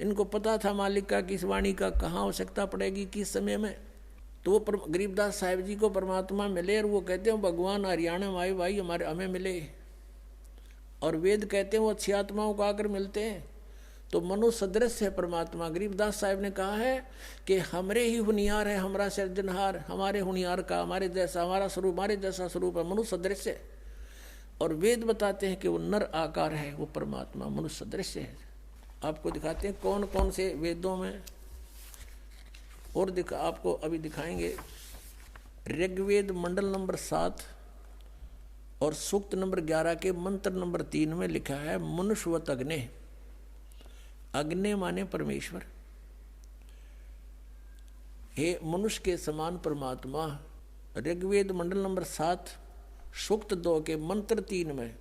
इनको पता था मालिक का कि इस वाणी का कहाँ आवश्यकता पड़ेगी, किस समय में। तो वो गरीबदास साहिब जी को परमात्मा मिले, और वो कहते हैं भगवान हरियाणा में आए भाई, हमारे हमें मिले। और वेद कहते हैं वो अच्छी आत्माओं को आकर मिलते हैं। तो मनुष्य सदृश है परमात्मा। गरीबदास साहिब ने कहा है कि हमरे ही हुनियार है, हमारा सृजनहार, हमारे हुनियार का, हमारे जैसा हमारा स्वरूप, हमारे जैसा स्वरूप है, मनुष्य सदृश है। और वेद बताते हैं कि वो नर आकार है, वो परमात्मा मनुष्य सदृश है। आपको दिखाते हैं कौन कौन से वेदों में और आपको अभी दिखाएंगे। ऋग्वेद मंडल नंबर 7 और सूक्त नंबर 11 के मंत्र नंबर 3 में लिखा है मनुष्यवत अग्ने। अग्नि माने परमेश्वर। हे मनुष्य के समान परमात्मा। ऋग्वेद मंडल नंबर 7 सूक्त 2 के मंत्र 3 में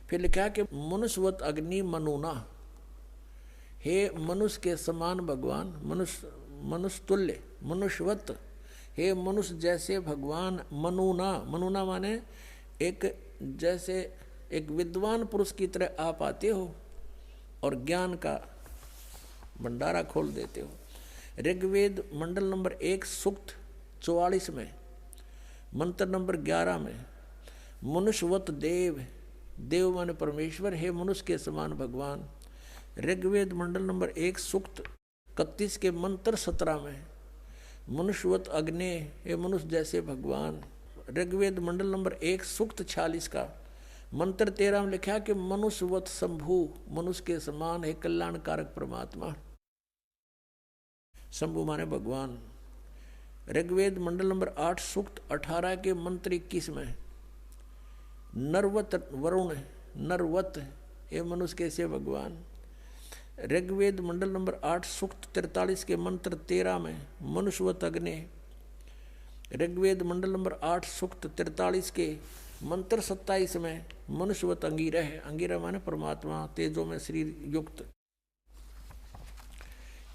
फिर लिखा है कि मनुष्यवत अग्नि मनुना। हे मनुष्य के समान भगवान, मनुष्य तुल्य, मनुष्यवत, हे मनुष्य जैसे भगवान। मनुना, मनुना माने एक जैसे एक विद्वान पुरुष की तरह आप आते हो और ज्ञान का भंडारा खोल देते हो। ऋग्वेद मंडल नंबर 1 सूक्त 44 में मंत्र नंबर 11 में मनुष्यवत देव, देव माने परमेश्वर, हे मनुष्य के समान भगवान। ऋग्वेद मंडल नंबर 1 सूक्त 31 के मंत्र 17 में मनुष्यवत अग्नि, हे मनुष्य जैसे भगवान। ऋग्वेद मंडल नंबर 1 सूक्त 46 का मंत्र 13 में लिखा कि मनुष्यवत शंभु, मनुष्य के समान है कल्याणकारक परमात्मा। शंभु माने भगवान। ऋग्वेद मंडल नंबर 8 सूक्त 18 के मंत्र 21 में नरवत वरुण, नरवत, ये मनुष्य के से भगवान। ऋग्वेद मंडल नंबर 8 सूक्त 43 के मंत्र 13 में मनुष्यवत अग्नि। ऋग्वेद मंडल नंबर 8 सूक्त 43 के मंत्र 27 में मनुष्यवत अंगिरह, अंगिरह माने परमात्मा, तेजो में शरीर युक्त।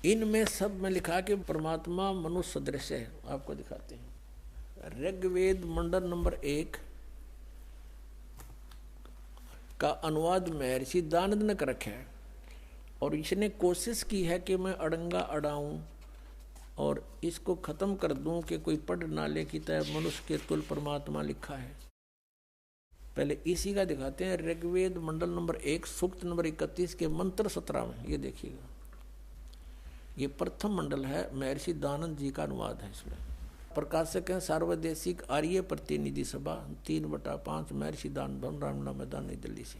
इनमें सब में लिखा कि परमात्मा मनुष्य सदृश है। आपको दिखाते हैं। ऋग्वेद मंडल नंबर 1 का अनुवाद महर्षि दानद ने कर रखा है और इसने कोशिश की है कि मैं अड़ंगा अड़ाऊं और इसको खत्म कर दूं कि कोई पढ़ ना ले की तरह मनुष्य के तुल परमात्मा लिखा है। पहले इसी का दिखाते हैं। ऋग्वेद मंडल नंबर 1 सूक्त नंबर 31 के मंत्र 17 में ये देखिएगा, ये प्रथम मंडल है, महर्षि दानंद जी का अनुवाद है। इसमें प्रकाशक है सार्वदेशिक आर्य प्रतिनिधि सभा 3/5 महर्षि दानंद भवन, रामला मैदान, नई दिल्ली से।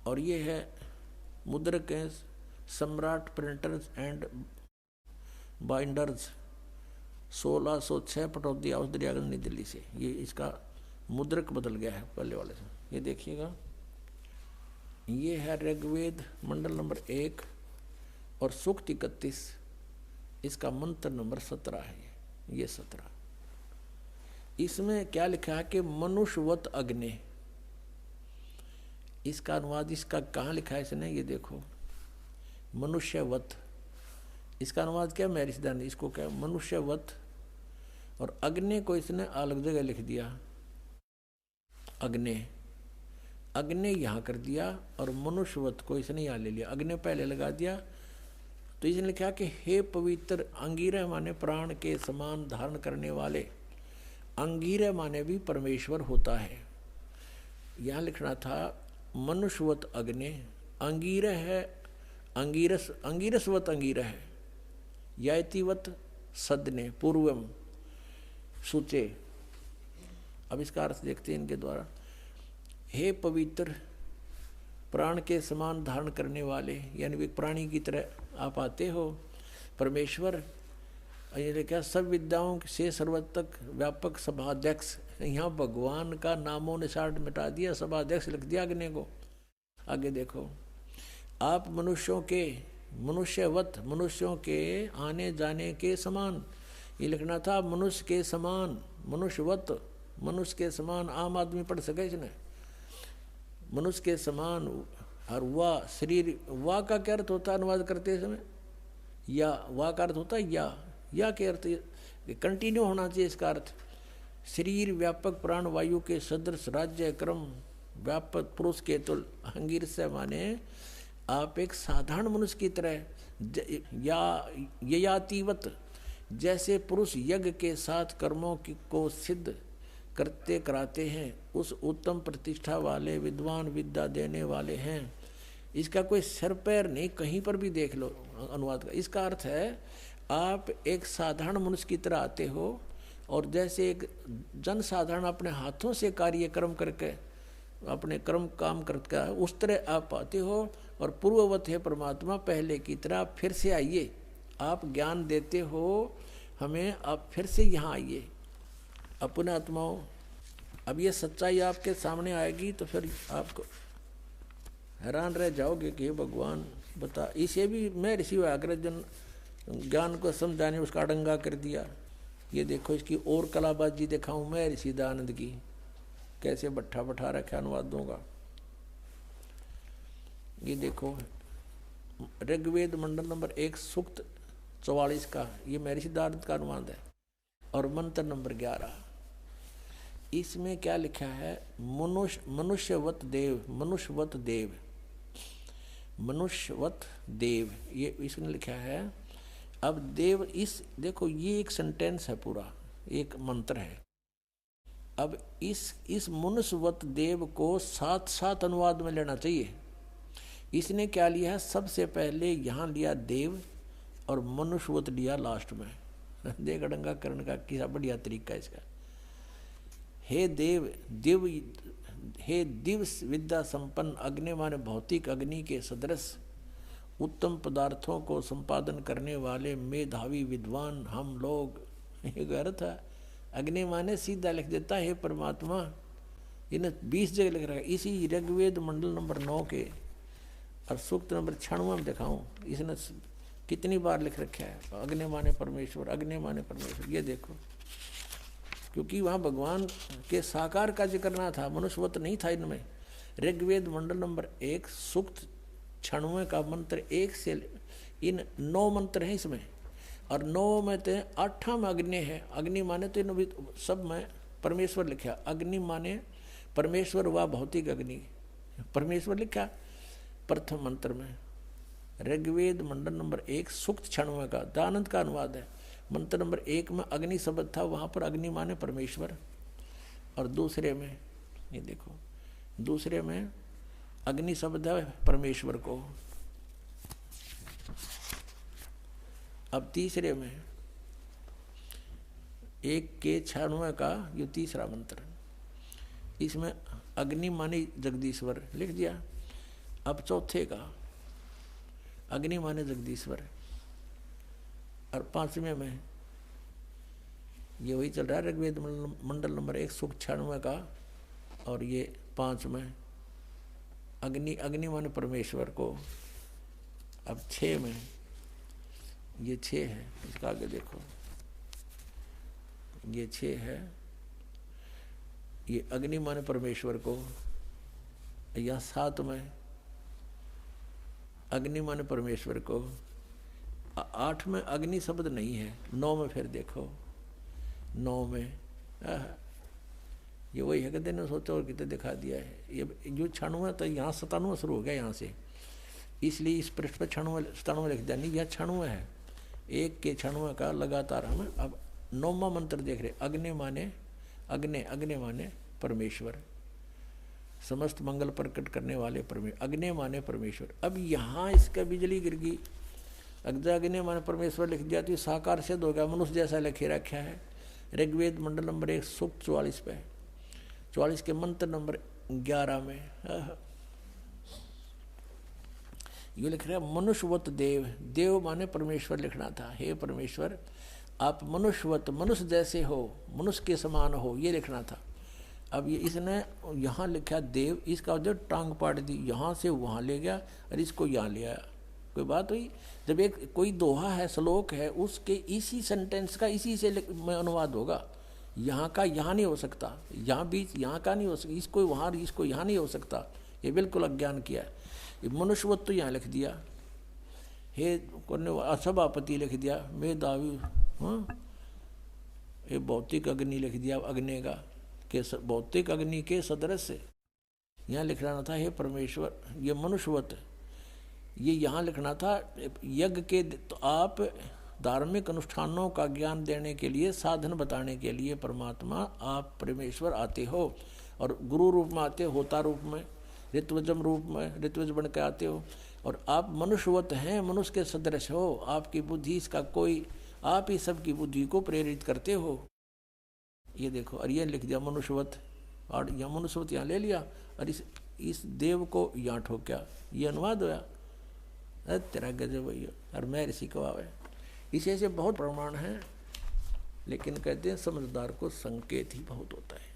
और ये है मुद्रक है सम्राट printers and binders 1606 Pataudi house Daryaganj, नई दिल्ली से। ये इसका मुद्रक बदल गया है पहले वाले से। ये देखिएगा, ये है ऋग्वेद मंडल नंबर 1 और सूक्त 31, इसका मंत्र नंबर 17 है। ये 17 इसमें क्या लिखा है कि मनुष्यवत अग्नि। इसका अनुवाद इसका कहाँ लिखा है इसने, ये देखो, मनुष्यवत। इसका अनुवाद क्या महर्षि दानंद, इसको क्या मनुष्यवत, और अग्नि को इसने अलग जगह लिख दिया। अग्नि, अग्नि यहाँ कर दिया और मनुष्यवत को इसने यहाँ ले लिया, अग्नि पहले लगा दिया। तो इसने लिखा कि हे पवित्र अंगिरह माने प्राण के समान धारण करने वाले। अंगिरह माने भी परमेश्वर होता है। यहाँ लिखना था मनुष्यवत अग्नि, अंगिरह है अंगिरस, अंगिरसवत अंगिरह है, यातिवत सदने पूर्वम सूचे। अब इसका अर्थ देखते हैं इनके द्वारा। हे पवित्र प्राण के समान धारण करने वाले, यानी वे प्राणी की तरह आप आते हो परमेश्वर। ये क्या सब विद्याओं से सर्वतक व्यापक सभाध्यक्ष, यहाँ भगवान का नामों निशान मिटा दिया, सभाध्यक्ष लिख दिया अग्नि को। आगे देखो, आप मनुष्यों के मनुष्यवत, मनुष्यों के आने जाने के समान। ये लिखना था मनुष्य के समान, मनुष्यवत, मनुष्य के समान। आम आदमी पढ़ सके इसने, मनुष्य के समान। और वाह शरीर, वाह का क्या अर्थ होता है अनुवाद करते समय, या वाह का अर्थ होता है या के अर्थ कंटिन्यू होना चाहिए इसका अर्थ। शरीर व्यापक प्राण वायु के सदृश राज्य क्रम व्यापक पुरुष के तुल। अंगिर से माने आप एक साधारण मनुष्य की तरह, या ययातिवत, जैसे पुरुष यज्ञ के साथ कर्मों को सिद्ध करते कराते हैं, उस उत्तम प्रतिष्ठा वाले विद्वान विद्या देने वाले हैं। इसका कोई सर पैर नहीं, कहीं पर भी देख लो अनुवाद का। इसका अर्थ है आप एक साधारण मनुष्य की तरह आते हो और जैसे एक जन साधारण अपने हाथों से कार्य कर्म करके अपने कर्म काम करता है, उस तरह आप आते हो। और पूर्ववत है परमात्मा, पहले की तरह फिर से आइए, आप ज्ञान देते हो हमें, आप फिर से यहाँ आइए अपने आत्माओं। अब ये सच्चाई आपके सामने आएगी तो फिर आपको हैरान रह जाओगे कि भगवान बता। इसे भी मैं ऋषि व्याघ्रजन ज्ञान को समझाने उसका अड़ंगा कर दिया। ये देखो इसकी और कलाबाजी दिखाऊं मैं ऋषि दयानंद की, कैसे बट्ठा बैठा रखा अनुवादों का। ये देखो ऋग्वेद मंडल नंबर 1 सूक्त 44 का, ये महर्षि दयानंद का अनुवाद है। और मंत्र नंबर 11, इसमें क्या लिखा है? मनुष्यवत देव, मनुष्यवत देव, मनुष्यवत देव, ये इसने लिखा है। अब देव, इस देखो ये एक सेंटेंस है, पूरा एक मंत्र है। अब इस मनुष्यवत देव को साथ साथ अनुवाद में लेना चाहिए। इसने क्या लिया है? सबसे पहले यहाँ लिया देव और मनुष्यवत लिया लास्ट में। देख अड़ंगा करने का किसा बढ़िया तरीका इसका। हे देव, हे दिव्य विद्या संपन्न अग्नि, माने भौतिक अग्नि के सदृश उत्तम पदार्थों को संपादन करने वाले मेधावी विद्वान हम लोग। ये अर्थ है। अग्नि माने सीधा लिख देता है परमात्मा, इन्हें 20 जगह लिख रखा है। इसी ऋग्वेद मंडल नंबर 9 के और सूक्त नंबर 96 में दिखाऊं इसने कितनी बार लिख रखा है अग्नि माने परमेश्वर, अग्नि माने परमेश्वर। ये देखो, क्योंकि वहाँ भगवान के साकार का जिक्र ना था, मनुष्यवत नहीं था इनमें। ऋग्वेद मंडल नंबर 1 सूक्त 96 का मंत्र 1 से इन 9 मंत्र हैं इसमें, और 9 में तो 8 में अग्नि है। अग्नि माने तो इन सब में परमेश्वर लिखा। अग्नि माने परमेश्वर व भौतिक अग्नि, परमेश्वर लिखा प्रथम मंत्र में। ऋग्वेद मंडल नंबर 1 सूक्त 96 का दयानंद का अनुवाद है। मंत्र नंबर 1 में अग्नि शब्द था, वहाँ पर अग्नि माने परमेश्वर। और दूसरे में ये देखो, दूसरे में अग्नि शब्द है परमेश्वर को। अब तीसरे में 1 के 96 का ये तीसरा मंत्र, इसमें अग्नि माने जगदीश्वर लिख दिया। अब चौथे का अग्नि माने जगदीश्वर, और 5वें में ये वही चल रहा है ऋग्वेद मंडल नंबर 1 सूक्त 96 का, और ये 5 में अग्नि माने परमेश्वर को। अब 6 में ये 6 है, इसका आगे देखो, ये 6 है, ये अग्नि माने परमेश्वर को। या 7 में अग्नि माने परमेश्वर को। 8 में अग्नि शब्द नहीं है। 9 में फिर देखो, 9 में ये वही है कि देने सोचा और कितने दिखा दिया है। ये जो 96 तो यहाँ 97 शुरू हो गया यहाँ से, इसलिए इस पृष्ठ पर 97 लिख दिया। नहीं, यह 96 है, 1 के 96 का लगातार हम अब 9वां मंत्र देख रहे। अग्नि माने अग्नि माने परमेश्वर, समस्त मंगल प्रकट करने वाले परमेश्वर। अग्नि माने परमेश्वर। अब यहाँ इसका बिजली गिर गई। अग्नि माने परमेश्वर लिख दिया तो ये साकार सिद्ध हो गया, मनुष्य जैसा लिखे रखा है। ऋग्वेद मंडल नंबर 1 सूक्त 44 पे, 44 के मंत्र नंबर 11 में ये लिख रहा है मनुष्यवत देव। देव माने परमेश्वर लिखना था। हे परमेश्वर, आप मनुष्यवत, मनुष्य जैसे हो, मनुष्य के समान हो, ये लिखना था। अब ये इसने यहाँ लिखा देव, इसका जो टांग पाट दी, यहाँ से वहाँ ले गया और इसको यहाँ ले आया। कोई बात हुई? जब एक कोई दोहा है, श्लोक है, उसके इसी सेंटेंस का इसी से में अनुवाद होगा। यहाँ का यहाँ नहीं हो सकता, यहाँ बीच यहाँ का नहीं हो सकता, इसको वहाँ इसको यहाँ नहीं हो सकता। ये बिल्कुल अज्ञान किया है। ये मनुष्यवत तो यहाँ लिख दिया, हे सभापति लिख दिया, मेधावी, हाँ, ये भौतिक अग्नि लिख दिया, अग्नि का के भौतिक अग्नि के सदृश यहाँ लिखना था। हे परमेश्वर, ये मनुष्यवत, ये यहाँ लिखना था यज्ञ के। तो आप धार्मिक अनुष्ठानों का ज्ञान देने के लिए, साधन बताने के लिए परमात्मा आप परमेश्वर आते हो, और गुरु रूप में आते हो, होता रूप में, ऋत्वजम रूप में, ऋत्वज बन के आते हो, और आप मनुष्यवत हैं, मनुष्य के सदृश हो। आपकी बुद्धि इसका कोई, आप ही सबकी बुद्धि को प्रेरित करते हो। ये देखो, और ये लिख दिया मनुष्यवत, और यह मनुष्यवत यहाँ ले लिया, और इस इस देव को यहाँ ठोक्या, ये अनुवाद होया। तेरा गजब भैया, और मैं ऋषि कवावे। इसे से बहुत प्रमाण है, लेकिन कहते हैं समझदार को संकेत ही बहुत होता है।